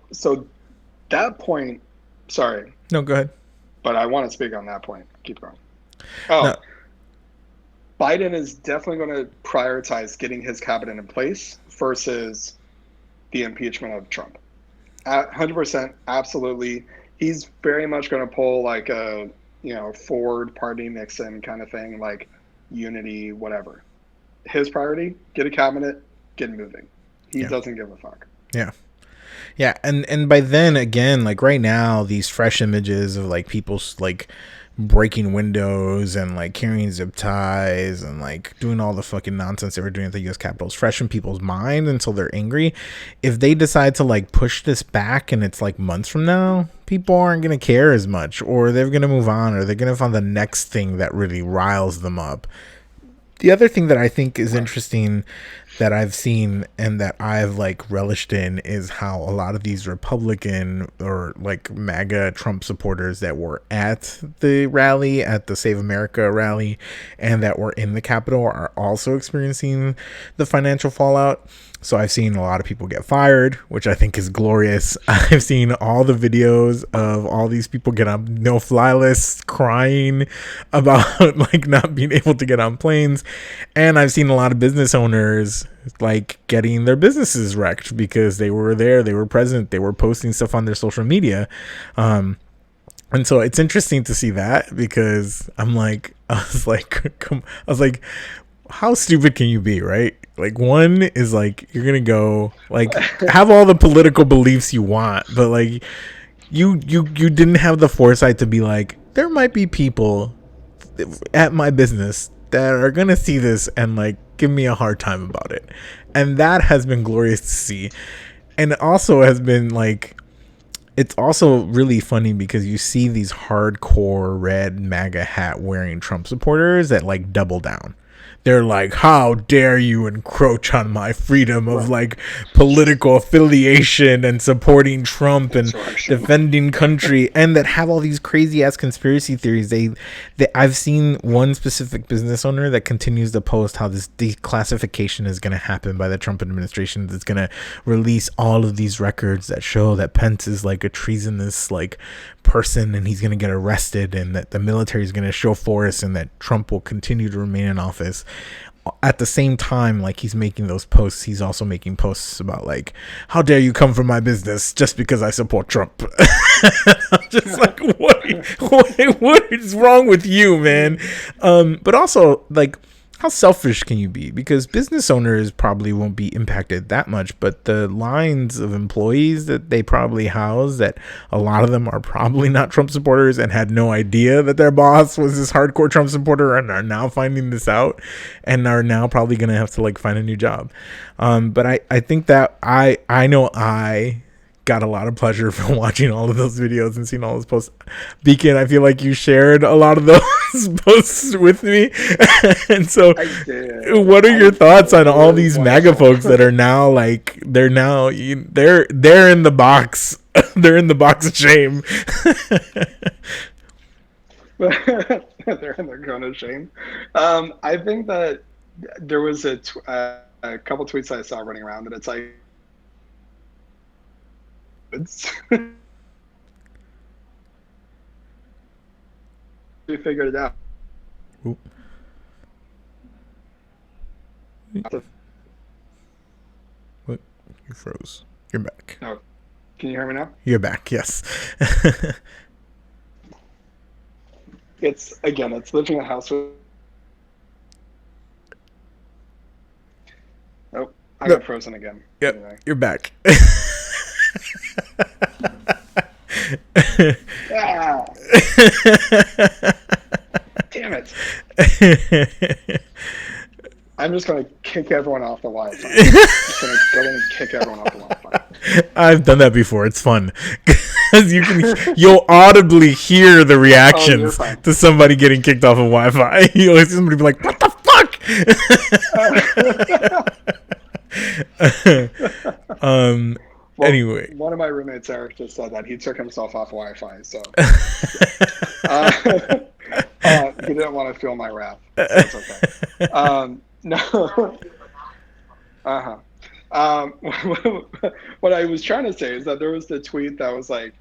E: that point, sorry.
D: No, go ahead.
E: But I want to speak on that point. Keep going. No. Biden is definitely going to prioritize getting his cabinet in place versus the impeachment of Trump. 100%, absolutely. He's very much going to pull like a, Ford, Party, Nixon kind of thing, like unity, whatever. His priority, get a cabinet, get moving. He doesn't give a fuck.
D: Yeah. Yeah, and by then, again, like right now, these fresh images of like people like breaking windows and like carrying zip ties and like doing all the fucking nonsense they were doing at the U.S. Capitol is fresh in people's minds until they're angry. If they decide to like push this back and it's like months from now, people aren't going to care as much, or they're going to move on, or they're going to find the next thing that really riles them up. The other thing that I think is interesting that I've seen and that I've like relished in is how a lot of these Republican or like MAGA Trump supporters that were at the rally, at the Save America rally, and that were in the Capitol are also experiencing the financial fallout. So I've seen a lot of people get fired, which I think is glorious. I've seen all the videos of all these people get on no-fly lists crying about like not being able to get on planes. And I've seen a lot of business owners like getting their businesses wrecked because they were there, they were present, they were posting stuff on their social media. And so it's interesting to see that because I was like, how stupid can you be, right? Like, one is like, you're gonna go like have all the political beliefs you want, but like you didn't have the foresight to be like, there might be people at my business that are gonna see this and like give me a hard time about it. And that has been glorious to see. And it also has been like, it's also really funny because you see these hardcore red MAGA hat wearing Trump supporters that like double down. They're like, how dare you encroach on my freedom of like political affiliation and supporting Trump and defending country, and that have all these crazy ass conspiracy theories. I've seen one specific business owner that continues to post how this declassification is going to happen by the Trump administration. That's going to release all of these records that show that Pence is like a treasonous like person and he's going to get arrested, and that the military is going to show force, and that Trump will continue to remain in office. At the same time, like he's making those posts, he's also making posts about like, how dare you come from my business just because I support Trump. I'm just like, what is wrong with you, man? But also like, how selfish can you be? Because business owners probably won't be impacted that much, but the lines of employees that they probably house, that a lot of them are probably not Trump supporters and had no idea that their boss was this hardcore Trump supporter and are now finding this out and are now probably going to have to like find a new job. But I think that I know I got a lot of pleasure from watching all of those videos and seeing all those posts. Beacon, I feel like you shared a lot of those posts with me. And so what are your thoughts on all these MAGA folks that are now like, they're in the box. They're in the box of shame.
E: They're in the cone of shame. I think that there was a couple tweets I saw running around that it's like, we figured it out.
D: Oop. What? You froze. You're back.
E: Oh, can you hear me now?
D: You're back. Yes.
E: It's living in a house with. Oh, I got frozen again.
D: Yep.
E: Anyway.
D: You're back.
E: Ah. Damn it. I'm just going to kick everyone off the Wi-Fi. I'm just going to go in and kick everyone off the Wi-Fi.
D: I've done that before. It's fun. Because you'll audibly hear the reactions to somebody getting kicked off of Wi-Fi. You'll hear somebody be like, what the fuck?
E: Well,
D: anyway.
E: One of my roommates, Eric, just said that he took himself off Wi-Fi, so he didn't want to feel my wrath. So it's okay. No. What I was trying to say is that there was the tweet that was like,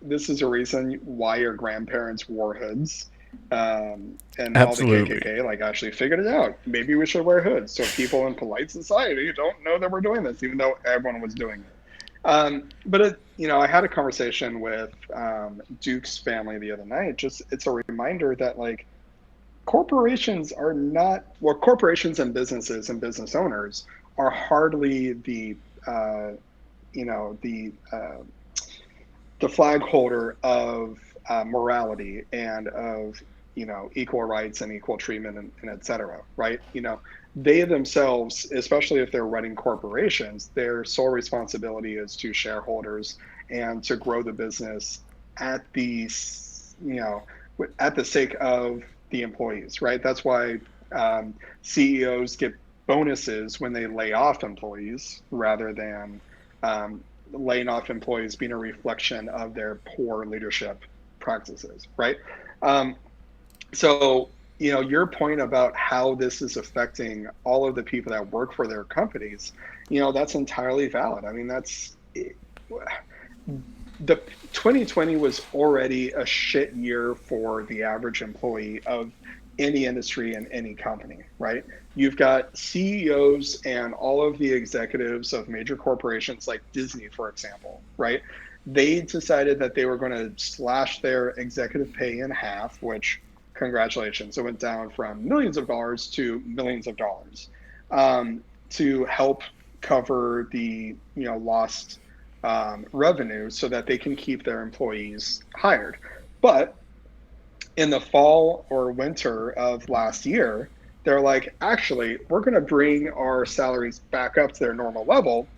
E: this is a reason why your grandparents wore hoods. And
D: Absolutely.
E: all the KKK like actually figured it out. Maybe we should wear hoods so people in polite society don't know that we're doing this, even though everyone was doing it. But I had a conversation with Duke's family the other night. It's a reminder that like corporations and businesses and business owners are hardly the flag holder of morality and of equal rights and equal treatment and et cetera, right? They themselves, especially if they're running corporations, their sole responsibility is to shareholders and to grow the business at the sake of the employees, right? That's why CEOs get bonuses when they lay off employees rather than laying off employees being a reflection of their poor leadership practices, right? So, your point about how this is affecting all of the people that work for their companies, that's entirely valid. I mean, the 2020 was already a shit year for the average employee of any industry and any company, right? You've got CEOs and all of the executives of major corporations like Disney, for example, right? They decided that they were going to slash their executive pay in half, which, congratulations, it went down from millions of dollars to millions of dollars to help cover the lost revenue so that they can keep their employees hired. But in the fall or winter of last year, they're like, actually, we're going to bring our salaries back up to their normal level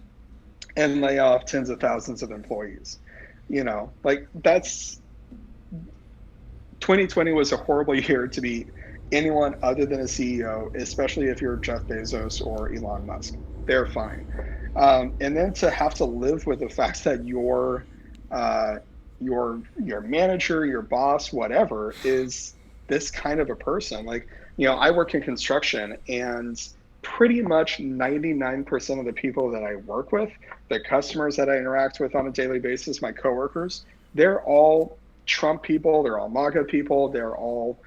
E: and lay off tens of thousands of employees. That's 2020 was a horrible year to be anyone other than a CEO, especially if you're Jeff Bezos or Elon Musk. They're fine. And then to have to live with the fact that your manager, your boss, whatever, is this kind of a person. Like, I work in construction, and pretty much 99% of the people that I work with, the customers that I interact with on a daily basis, my coworkers, they're all Trump people, they're all MAGA people, they're all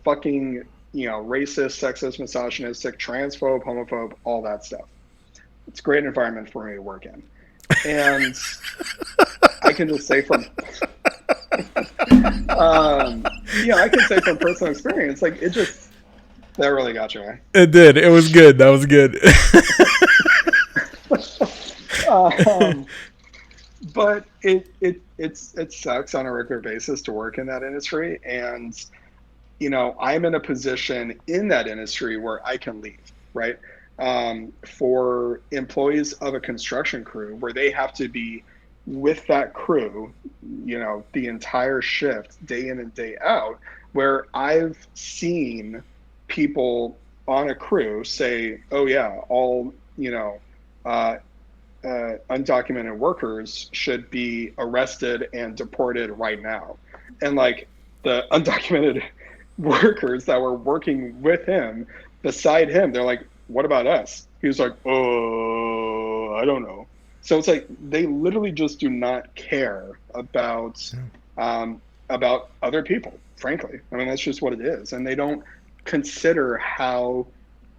E: fucking, racist, sexist, misogynistic, transphobe, homophobe, all that stuff. It's a great environment for me to work in. And I can just say from I can say from personal experience, like, That really got you, right?
D: It did. It was good. That was good.
E: um, but it sucks on a regular basis to work in that industry, and I'm in a position in that industry where I can leave, right? For employees of a construction crew, where they have to be with that crew, the entire shift, day in and day out, where I've seen people on a crew say, "Oh yeah, all uh, undocumented workers should be arrested and deported right now," and like the undocumented workers that were working with him, beside him, they're like, "What about us?" He was like, "Oh, I don't know." So it's like they literally just do not care about other people. Frankly, I mean, that's just what it is, and they don't consider how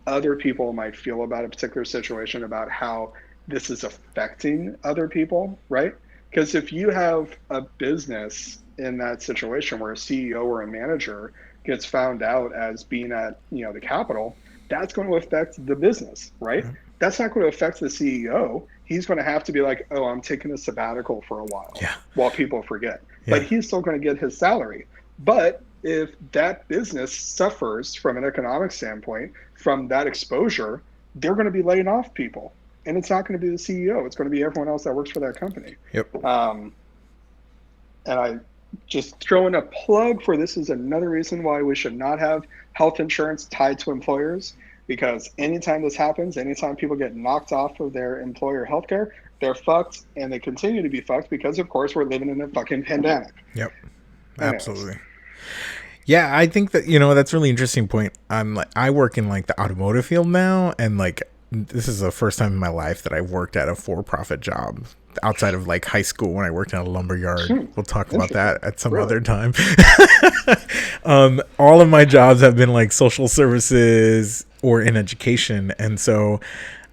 E: other people might feel about a particular situation, about how this is affecting other people, right? Because if you have a business in that situation where a CEO or a manager gets found out as being at the Capitol, that's going to affect the business, right? Mm-hmm. That's not going to affect the CEO. He's going to have to be like, "Oh, I'm taking a sabbatical for a while people forget." Yeah. But he's still going to get his salary. But if that business suffers from an economic standpoint from that exposure, they're going to be laying off people. And it's not going to be the CEO. It's going to be everyone else that works for that company.
D: Yep.
E: And I just throw in a plug for this is another reason why we should not have health insurance tied to employers, because anytime this happens, anytime people get knocked off of their employer healthcare, they're fucked, and they continue to be fucked because, of course, we're living in a fucking pandemic.
D: Yep. Absolutely. Yeah, I think that, that's a really interesting point. I work in like the automotive field now, and like this is the first time in my life that I've worked at a for-profit job outside of like high school when I worked in a lumber yard. We'll talk about that at some other time. All of my jobs have been like social services or in education. And so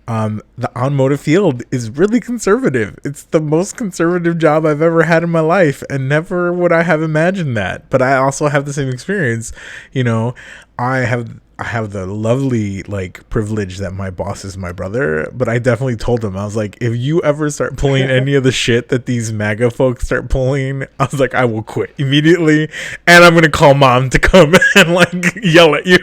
D: the automotive field is really conservative. It's the most conservative job I've ever had in my life, and never would I have imagined that. But I also have the same experience. I have the lovely like privilege that my boss is my brother, but I definitely told him, I was like, if you ever start pulling any of the shit that these MAGA folks start pulling, I was like, I will quit immediately, and I'm gonna call mom to come and like yell at you.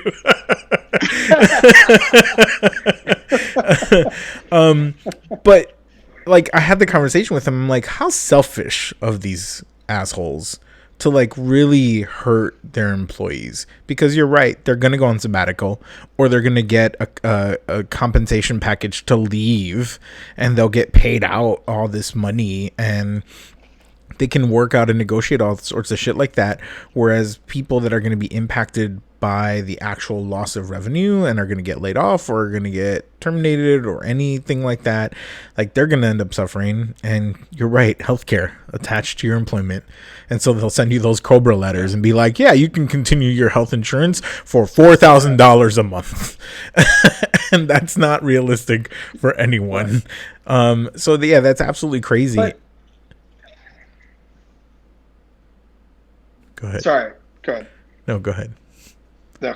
D: But like I had the conversation with him. I'm like, how selfish of these assholes to like really hurt their employees, because you're right, they're gonna go on sabbatical, or they're gonna get a compensation package to leave, and they'll get paid out all this money, and they can work out and negotiate all sorts of shit like that. Whereas people that are going to be impacted by the actual loss of revenue and are going to get laid off or are going to get terminated or anything like that, like they're going to end up suffering. And you're right, healthcare attached to your employment. And so they'll send you those Cobra letters and be like, yeah, you can continue your health insurance for $4,000 a month. And that's not realistic for anyone. So yeah, that's absolutely crazy.
E: But,
D: go ahead.
E: Sorry, go ahead.
D: No, go ahead.
E: No.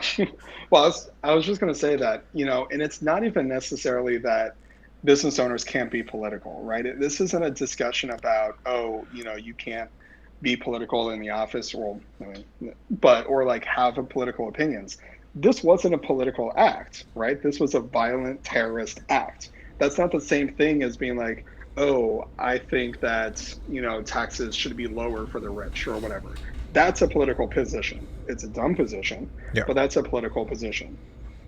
E: Well, I was just going to say that, and it's not even necessarily that business owners can't be political, right? This isn't a discussion about, you can't be political in the office, or like have a political opinions. This wasn't a political act, right? This was a violent terrorist act. That's not the same thing as being like, oh, I think that, taxes should be lower for the rich or whatever. That's a political position. It's a dumb position, but that's a political position.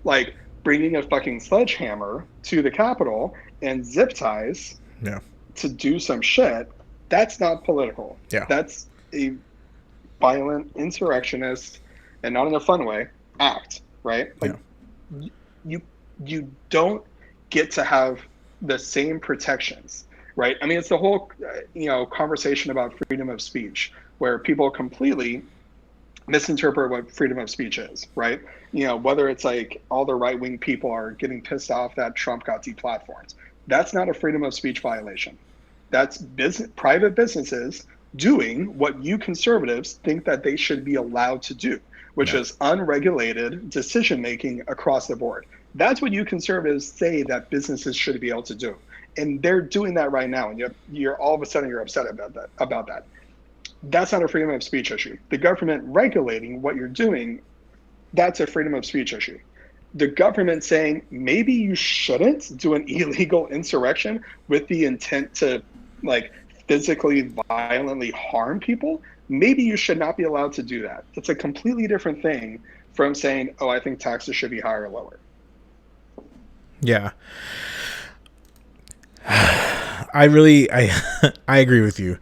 E: Like bringing a fucking sledgehammer to the Capitol and zip ties to do some shit, that's not political.
D: Yeah.
E: That's a violent insurrectionist, and not in a fun way, act, right? Like you don't get to have the same protections, right? I mean, it's the whole conversation about freedom of speech, where people completely misinterpret what freedom of speech is, right? Whether it's like all the right-wing people are getting pissed off that Trump got deplatformed. That's not a freedom of speech violation. That's private businesses doing what you conservatives think that they should be allowed to do, which is unregulated decision making across the board. That's what you conservatives say that businesses should be able to do, and they're doing that right now. And you're all of a sudden you're upset about that. That's not a freedom of speech issue. The government regulating what you're doing, that's a freedom of speech issue. The government saying maybe you shouldn't do an illegal insurrection with the intent to like physically violently harm people, maybe you should not be allowed to do that. It's a completely different thing from saying, oh, I think taxes should be higher or lower.
D: Yeah. I agree with you.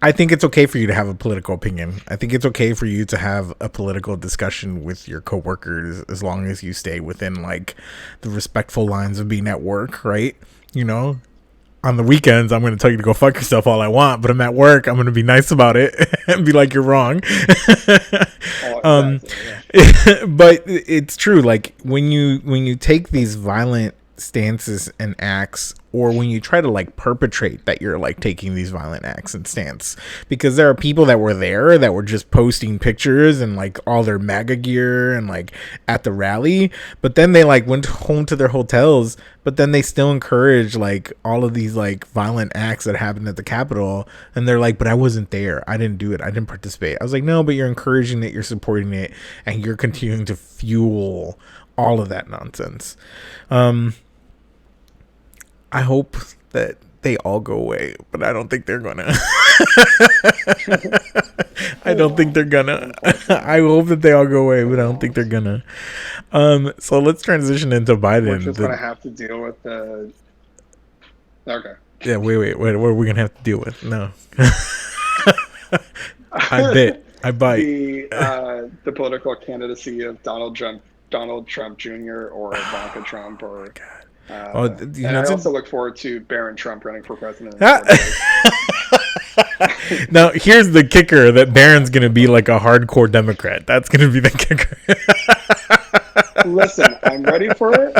D: I think it's okay for you to have a political opinion. I think it's okay for you to have a political discussion with your coworkers as long as you stay within like the respectful lines of being at work, right? You know, on the weekends, I'm going to tell you to go fuck yourself all I want, but I'm at work. I'm going to be nice about it and be like, you're wrong. But it's true. Like when you take these violent stances and acts, or when you try to like perpetrate that you're like taking these violent acts and stance, because there are people that were there that were just posting pictures and like all their MAGA gear and like at the rally, but then they like went home to their hotels, but then they still encourage like all of these like violent acts that happened at the Capitol, and they're like, but I wasn't there, I didn't do it, I didn't participate. I was like, no, but you're encouraging it, you're supporting it, and you're continuing to fuel all of that nonsense. I hope that they all go away, but I don't think they're gonna. I don't think they're gonna. I hope that they all go away, but I don't think they're gonna. So let's transition into Biden.
E: We're just gonna have to deal with the. Okay.
D: Yeah. Wait. What are we gonna have to deal with? No. I bite.
E: The political candidacy of Donald Trump Jr. or Ivanka Trump or. And I also look forward to Barron Trump running for president.
D: Now, here's the kicker: that Barron's going to be like a hardcore Democrat. That's going to be the kicker.
E: Listen, I'm ready for it.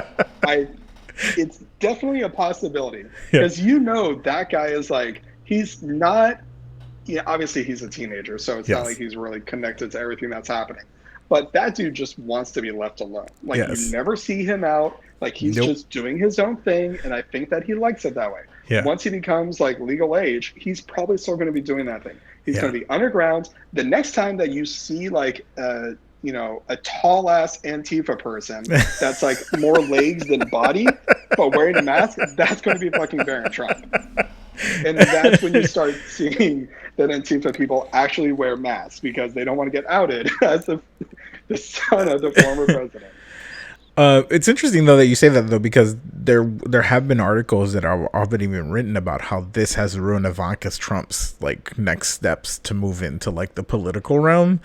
E: It's definitely a possibility because that guy is like, he's not. Yeah, obviously he's a teenager, so it's not like he's really connected to everything that's happening. But that dude just wants to be left alone. Like you never see him out. Like he's just doing his own thing, and I think that he likes it that way. Yeah. Once he becomes like legal age, he's probably still going to be doing that thing. He's going to be underground. The next time that you see like a tall ass Antifa person that's like more legs than body, but wearing a mask, that's going to be fucking Barron Trump. And that's when you start seeing that Antifa people actually wear masks because they don't want to get outed as the son of the former president.
D: It's interesting though that you say that though, because there have been articles that are already been written about how this has ruined Ivanka Trump's like next steps to move into like the political realm.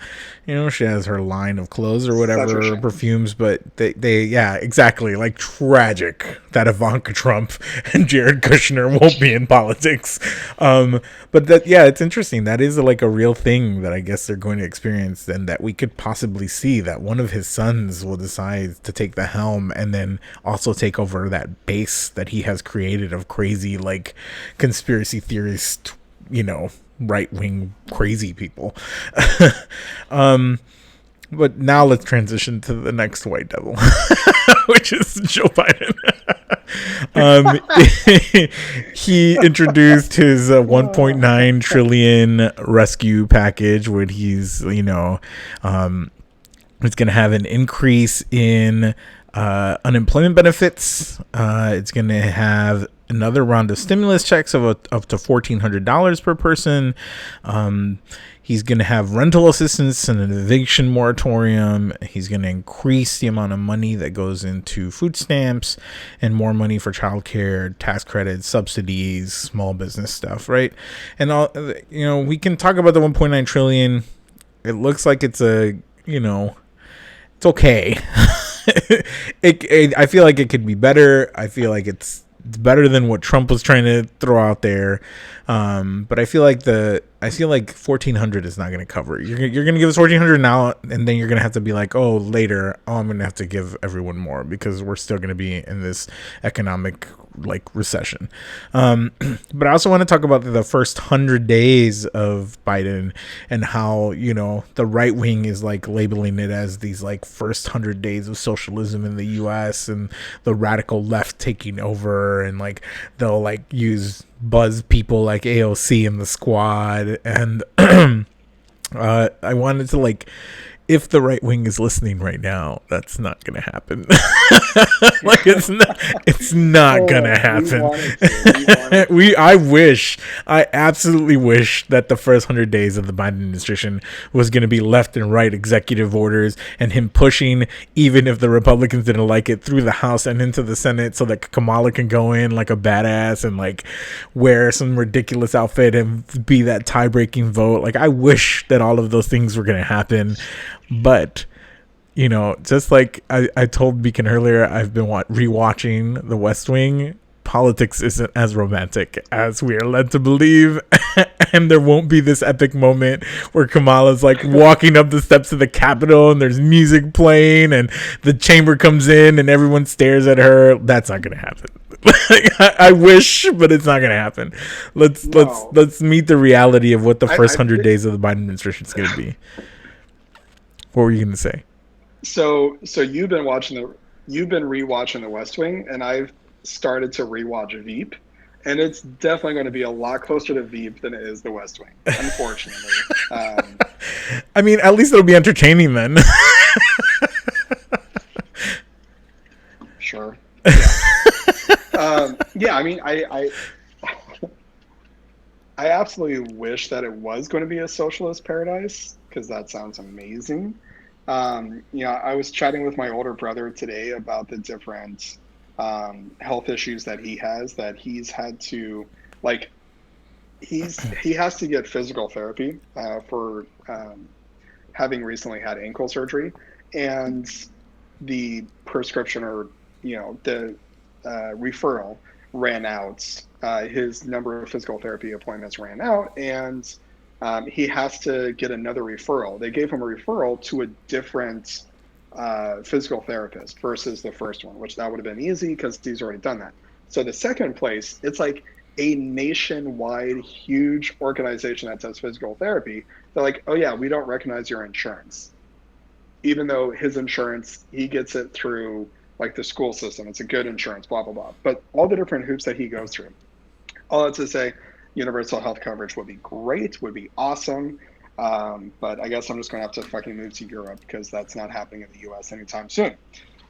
D: You know, she has her line of clothes or whatever, perfumes, but they exactly, like tragic that Ivanka Trump and Jared Kushner won't be in politics. But that it's interesting. That is like a real thing that I guess they're going to experience, and that we could possibly see that one of his sons will decide to take the helm and then also take over that base that he has created of crazy like conspiracy theorist, right-wing crazy people. But now let's transition to the next white devil, which is Joe Biden. He introduced his 1.9 trillion rescue package, where he's it's going to have an increase in unemployment benefits. It's going to have another round of stimulus checks of up to $1,400 per person. He's going to have rental assistance and an eviction moratorium. He's going to increase the amount of money that goes into food stamps and more money for childcare, tax credits, subsidies, small business stuff, right? And all, we can talk about the 1.9 trillion. It looks like it's it's okay. I feel like it could be better. I feel like it's better than what Trump was trying to throw out there. But I feel like the I feel like 1,400 is not going to cover. You're going to give us 1,400 now, and then you're going to have to be like, oh, later, I'm going to have to give everyone more because we're still going to be in this economic like recession. But I also want to talk about the first 100 days of Biden and how, you know, the right wing is like labeling it as these like first 100 days of socialism in the U.S. and the radical left taking over, and like they'll like use buzz people like AOC in the squad. And I wanted to like, if the right wing is listening right now, that's not gonna happen. Like it's not gonna happen. I absolutely wish that the first 100 days of the Biden administration was gonna be left and right executive orders and him pushing, even if the Republicans didn't like it, through the House and into the Senate, so that Kamala can go in like a badass and like wear some ridiculous outfit and be that tie-breaking vote. Like I wish that all of those things were gonna happen. But, you know, just like I told Beacon earlier, I've been rewatching The West Wing. Politics isn't as romantic as we are led to believe. And there won't be this epic moment where Kamala's like walking up the steps of the Capitol and there's music playing and the chamber comes in and everyone stares at her. That's not going to happen. I wish, but it's not going to happen. Let's meet the reality of what the first 100 days of the Biden administration is going to be. What were you going to say?
E: So you've been rewatching The West Wing, and I've started to rewatch Veep, and it's definitely going to be a lot closer to Veep than it is The West Wing, unfortunately.
D: I mean, at least it'll be entertaining then.
E: Sure. Yeah. Yeah. I mean, I absolutely wish that it was going to be a socialist paradise, because that sounds amazing. You know, I was chatting with my older brother today about the different health issues that he has, that he's had to, like, he has to get physical therapy for having recently had ankle surgery, and the prescription, or, you know, the referral ran out. His number of physical therapy appointments ran out, and he has to get another referral. They gave him a referral to a different physical therapist versus the first one, which that would have been easy because he's already done that. So the second place, it's like a nationwide huge organization that does physical therapy. They're like, oh yeah, we don't recognize your insurance. Even though his insurance, he gets it through like the school system. It's a good insurance, blah, blah, blah. But all the different hoops that he goes through. All that's to say, universal health coverage would be great, would be awesome. But I guess I'm just going to have to fucking move to Europe, because that's not happening in the U.S. anytime soon.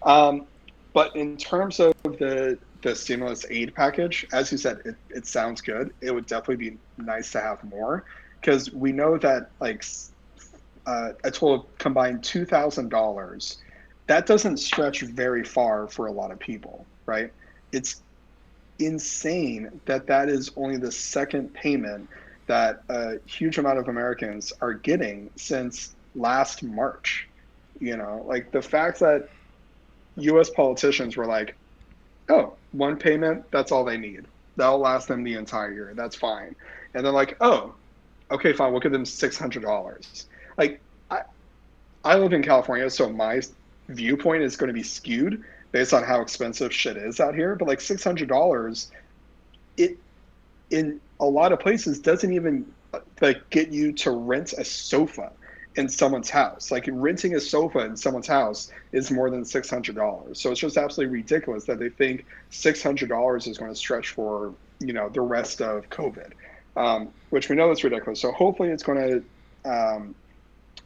E: But in terms of the stimulus aid package, as you said, it sounds good. It would definitely be nice to have more, because we know that like a total combined $2,000, that doesn't stretch very far for a lot of people, right? It's insane that is only the second payment that a huge amount of Americans are getting since last March. You know, like the fact that US politicians were like, oh, one payment, that's all they need. That'll last them the entire year. That's fine. And they're like, oh, okay, fine, we'll give them $600. Like, I live in California, so my viewpoint is going to be skewed based on how expensive shit is out here. But like $600, it in a lot of places doesn't even like get you to rent a sofa in someone's house. Like renting a sofa in someone's house is more than $600. So it's just absolutely ridiculous that they think $600 is going to stretch for, you know, the rest of COVID, which we know is ridiculous. So hopefully it's going to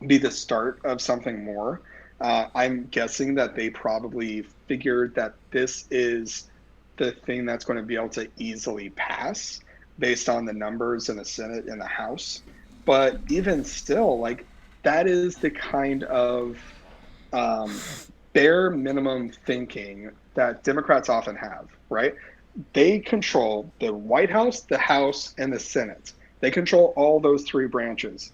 E: be the start of something more. I'm guessing that they probably figured that this is the thing that's going to be able to easily pass based on the numbers in the Senate and the House. But even still, like, that is the kind of bare minimum thinking that Democrats often have, right? They control the White House, the House, and the Senate. They control all those three branches.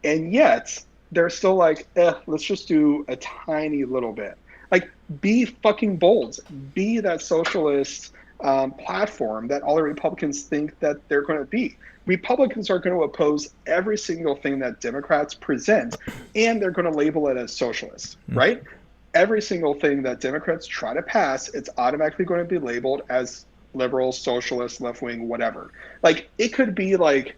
E: And yet, they're still like, let's just do a tiny little bit. Like, be fucking bold. Be that socialist platform that all the Republicans think that they're going to be. Republicans are going to oppose every single thing that Democrats present, and they're going to label it as socialist, right? Every single thing that Democrats try to pass, it's automatically going to be labeled as liberal, socialist, left wing, whatever. Like, it could be like,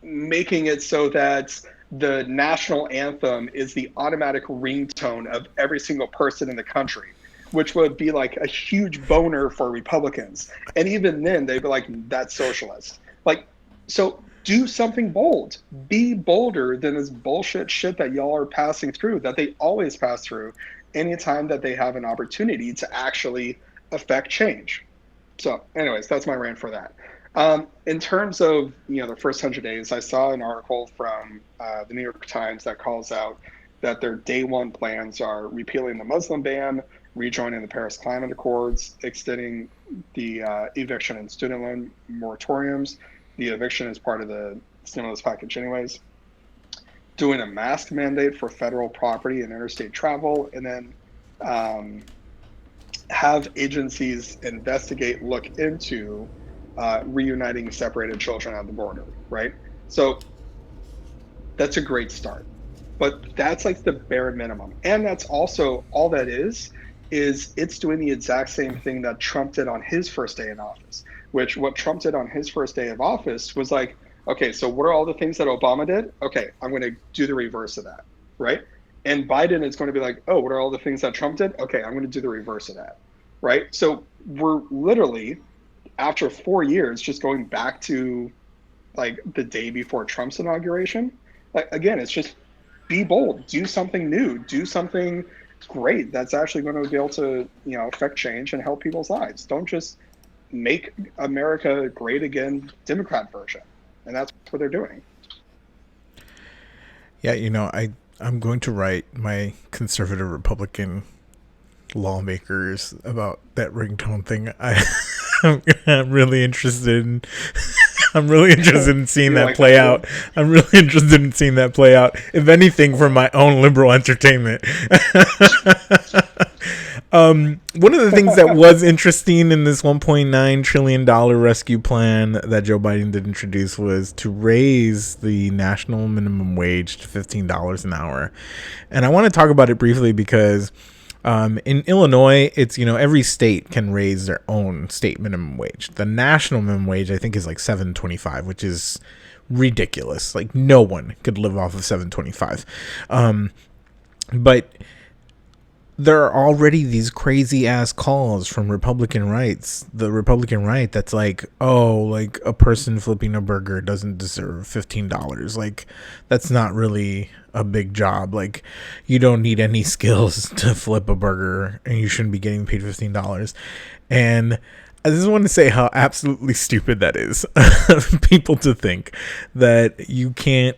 E: making it so that the national anthem is the automatic ringtone of every single person in the country, which would be like a huge boner for Republicans. And even then, they'd be like, that's socialist. Like, so do something bold. Be bolder than this bullshit shit that y'all are passing through, that they always pass through anytime that they have an opportunity to actually affect change. So anyways, that's my rant for that. In terms of, the first 100 days, I saw an article from the New York Times that calls out that their day one plans are repealing the Muslim ban, rejoining the Paris Climate Accords, extending the eviction and student loan moratoriums. The eviction is part of the stimulus package anyways. Doing a mask mandate for federal property and interstate travel, and then have agencies investigate, look into reuniting separated children at the border, right? So that's a great start. But that's like the bare minimum. And that's also all that is it's doing the exact same thing that Trump did on his first day in office, which what Trump did on his first day of office was like, okay, so what are all the things that Obama did? Okay, I'm going to do the reverse of that, right? And Biden is going to be like, oh, what are all the things that Trump did? Okay, I'm going to do the reverse of that, right? So we're literally, after 4 years, just going back to like the day before Trump's inauguration. Like, again, it's just be bold, do something new, do something great that's actually going to be able to, affect change and help people's lives. Don't just make America great again, Democrat version. And that's what they're doing.
D: Yeah, I'm going to write my conservative Republican lawmakers about that ringtone thing. I'm really interested in seeing that play out. I'm really interested in seeing that play out, if anything, for my own liberal entertainment. One of the things that was interesting in this $1.9 trillion rescue plan that Joe Biden did introduce was to raise the national minimum wage to $15 an hour. And I want to talk about it briefly because in Illinois, it's, every state can raise their own state minimum wage. The national minimum wage, I think, is like $7.25, which is ridiculous. Like, no one could live off of $7.25. But there are already these crazy ass calls from Republican rights. The Republican right that's like, oh, like a person flipping a burger doesn't deserve $15. Like, that's not really a big job. Like, you don't need any skills to flip a burger and you shouldn't be getting paid $15. And I just want to say how absolutely stupid that is. People to think that you can't,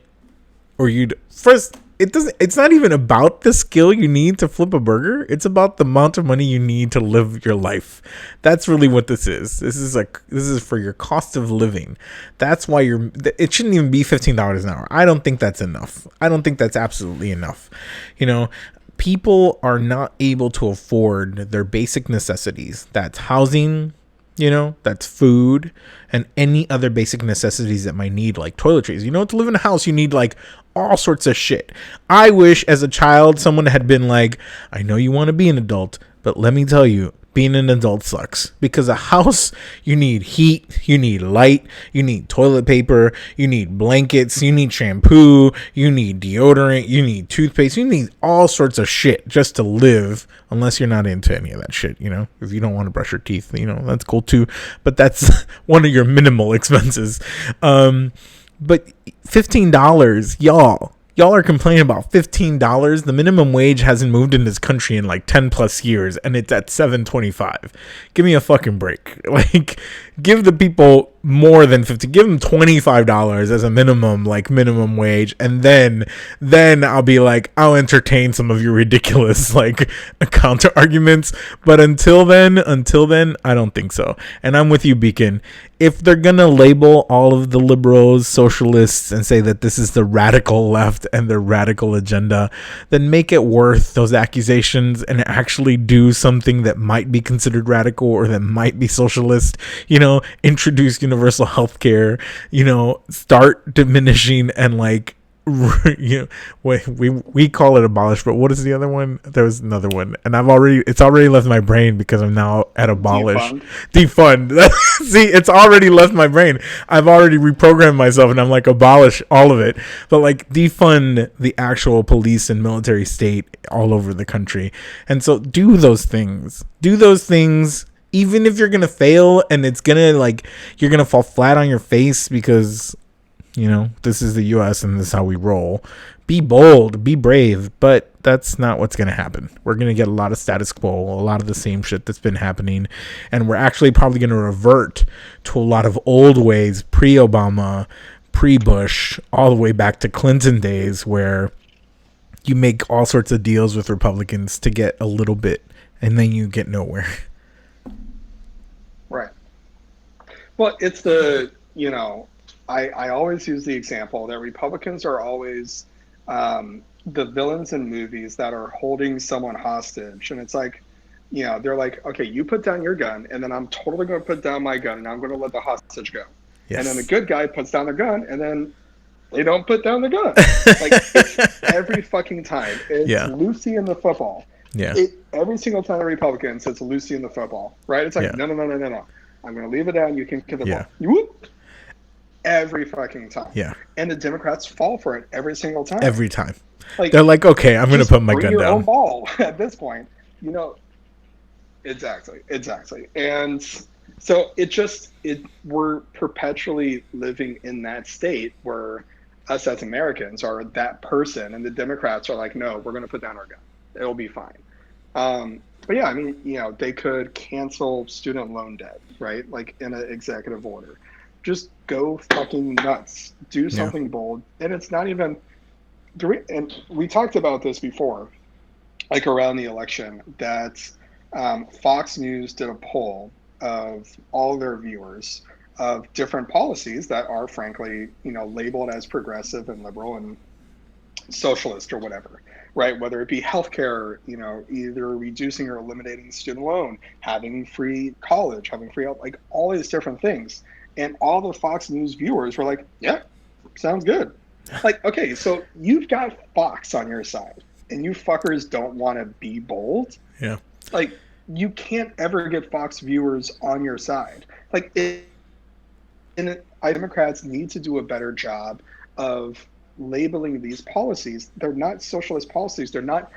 D: or you'd first, it's not even about the skill you need to flip a burger. It's about the amount of money you need to live your life. That's really what this is. This is for your cost of living. That's why it shouldn't even be $15 an hour. I don't think that's enough. I don't think that's absolutely enough. People are not able to afford their basic necessities. That's housing, that's food, and any other basic necessities that might need, like toiletries. To live in a house, you need like all sorts of shit. I wish as a child someone had been like, I know you want to be an adult, but let me tell you, being an adult sucks. Because a house, you need heat, you need light, you need toilet paper, you need blankets, you need shampoo, you need deodorant, you need toothpaste, you need all sorts of shit just to live, unless you're not into any of that shit. If you don't want to brush your teeth, that's cool too, but that's one of your minimal expenses. But $15, y'all are complaining about $15. The minimum wage hasn't moved in this country in like 10 plus years, and it's at $7.25. Give me a fucking break. Like, give the people more than 50, give them $25 as a minimum, like minimum wage, and then I'll be like, I'll entertain some of your ridiculous like counter arguments. But until then, I don't think so. And I'm with you, Beacon. If they're gonna label all of the liberals socialists and say that this is the radical left and their radical agenda, then make it worth those accusations and actually do something that might be considered radical or that might be socialist. Introduce universal health care, start diminishing and like, we call it abolish, but what is the other one? There was another one, and it's already left my brain because I'm now at abolish. Defund. See, it's already left my brain. I've already reprogrammed myself, and I'm like, abolish all of it. But like, defund the actual police and military state all over the country. And so do those things. Even if you're gonna fail and it's gonna like, you're gonna fall flat on your face because this is the US and this is how we roll. Be bold, be brave, but that's not what's going to happen. We're going to get a lot of status quo, a lot of the same shit that's been happening, and we're actually probably going to revert to a lot of old ways, pre-Obama, pre-Bush, all the way back to Clinton days, where you make all sorts of deals with Republicans to get a little bit, and then you get nowhere.
E: Right. Well, it's the, I always use the example that Republicans are always the villains in movies that are holding someone hostage. And it's like, they're like, okay, you put down your gun, and then I'm totally going to put down my gun, and I'm going to let the hostage go. Yes. And then the good guy puts down their gun, and then they don't put down the gun. Like, it's every fucking time. It's Lucy in the football.
D: Yeah.
E: Every single time a Republican says Lucy in the football, right? It's like, no. I'm going to leave it down. You can kick the ball. Whoop. Every fucking time.
D: Yeah.
E: And the Democrats fall for it every single time.
D: Every time. Like, they're like, okay, I'm going to put my gun
E: your
D: down.
E: Own ball at this point. Exactly. And so we're perpetually living in that state where us as Americans are that person, and the Democrats are like, no, we're going to put down our gun. It'll be fine. But yeah, I mean, they could cancel student loan debt, right? Like in an executive order. Just go fucking nuts. Do something bold. And it's not even, and we talked about this before, like around the election, that Fox News did a poll of all their viewers of different policies that are frankly, labeled as progressive and liberal and socialist or whatever, right? Whether it be healthcare, either reducing or eliminating student loan, having free college, having free, like all these different things. And all the Fox News viewers were like, yeah, sounds good. Like, okay, so you've got Fox on your side and you fuckers don't want to be bold.
D: Yeah.
E: Like, you can't ever get Fox viewers on your side. Like, Democrats need to do a better job of labeling these policies. They're not socialist policies. They're not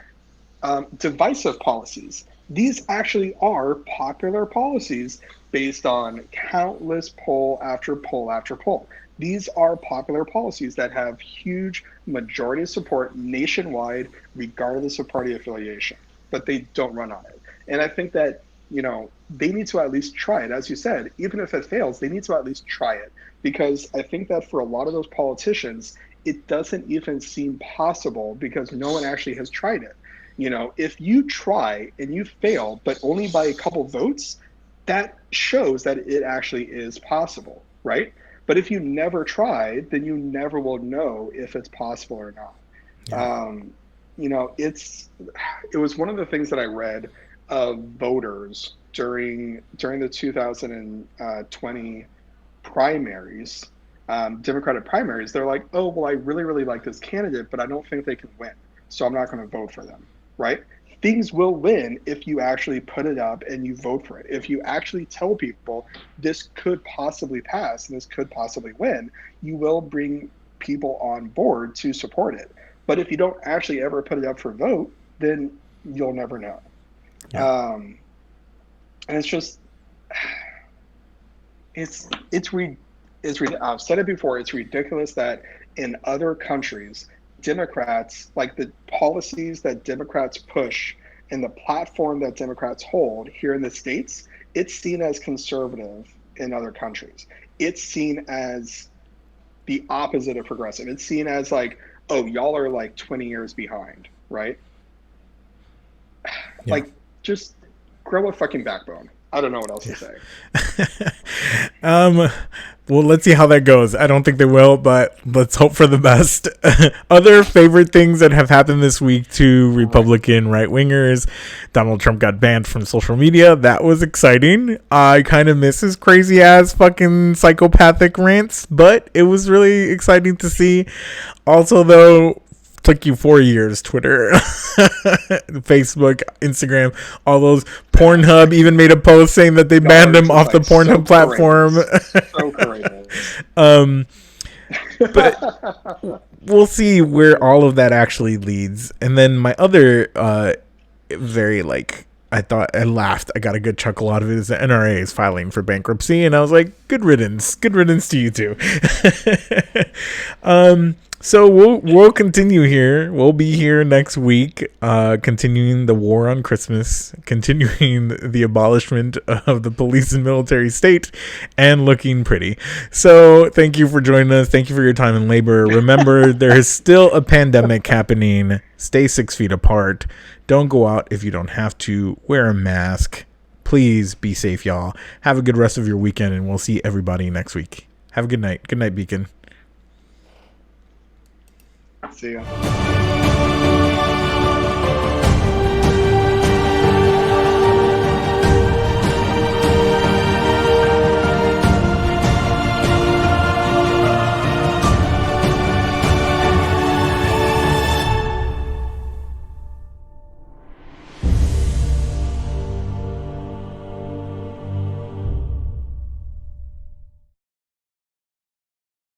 E: divisive policies. These actually are popular policies based on countless poll after poll after poll. These are popular policies that have huge majority support nationwide, regardless of party affiliation, but they don't run on it. And I think that, they need to at least try it. As you said, even if it fails, they need to at least try it, because I think that for a lot of those politicians, it doesn't even seem possible because no one actually has tried it. If you try and you fail, but only by a couple votes, that shows that it actually is possible, right? But if you never tried, then you never will know if it's possible or not. Yeah. It was one of the things that I read of voters during the 2020 primaries, Democratic primaries. They're like, oh, well, I really, really like this candidate, but I don't think they can win, so I'm not going to vote for them, right? Things will win if you actually put it up and you vote for it. If you actually tell people this could possibly pass and this could possibly win, you will bring people on board to support it. But if you don't actually ever put it up for vote, then you'll never know. Yeah. And it's just, I've said it before, it's ridiculous that in other countries, Democrats, like the policies that Democrats push and the platform that Democrats hold here in the States, it's seen as conservative in other countries. it's seen as the opposite of progressive. It's seen as like, oh, y'all are like 20 years behind, right?
D: Yeah.
E: Like, just grow a fucking backbone. I don't know what else to say.
D: Well, let's see how that goes. I don't think they will, but let's hope for the best. Other favorite things that have happened this week to Republican right-wingers. Donald Trump got banned from social media. That was exciting. I kind of miss his crazy-ass fucking psychopathic rants, but it was really exciting to see. Also, though, took you 4 years, Twitter, Facebook, Instagram, all those. Pornhub even made a post saying that they banned him off the Pornhub platform.
E: So courageous.
D: But we'll see where all of that actually leads. And then my other very, like, I laughed. I got a good chuckle out of it. Is the NRA is filing for bankruptcy, and I was like, good riddance to you too. So we'll continue here. We'll be here next week, continuing the war on Christmas, continuing the abolishment of the police and military state, and looking pretty. So thank you for joining us. Thank you for your time and labor. Remember, there is still a pandemic happening. Stay 6 feet apart. Don't go out if you don't have to. Wear a mask. Please be safe, y'all. Have a good rest of your weekend, and we'll see everybody next week. Have a good night. Good night, Beacon.
E: See ya.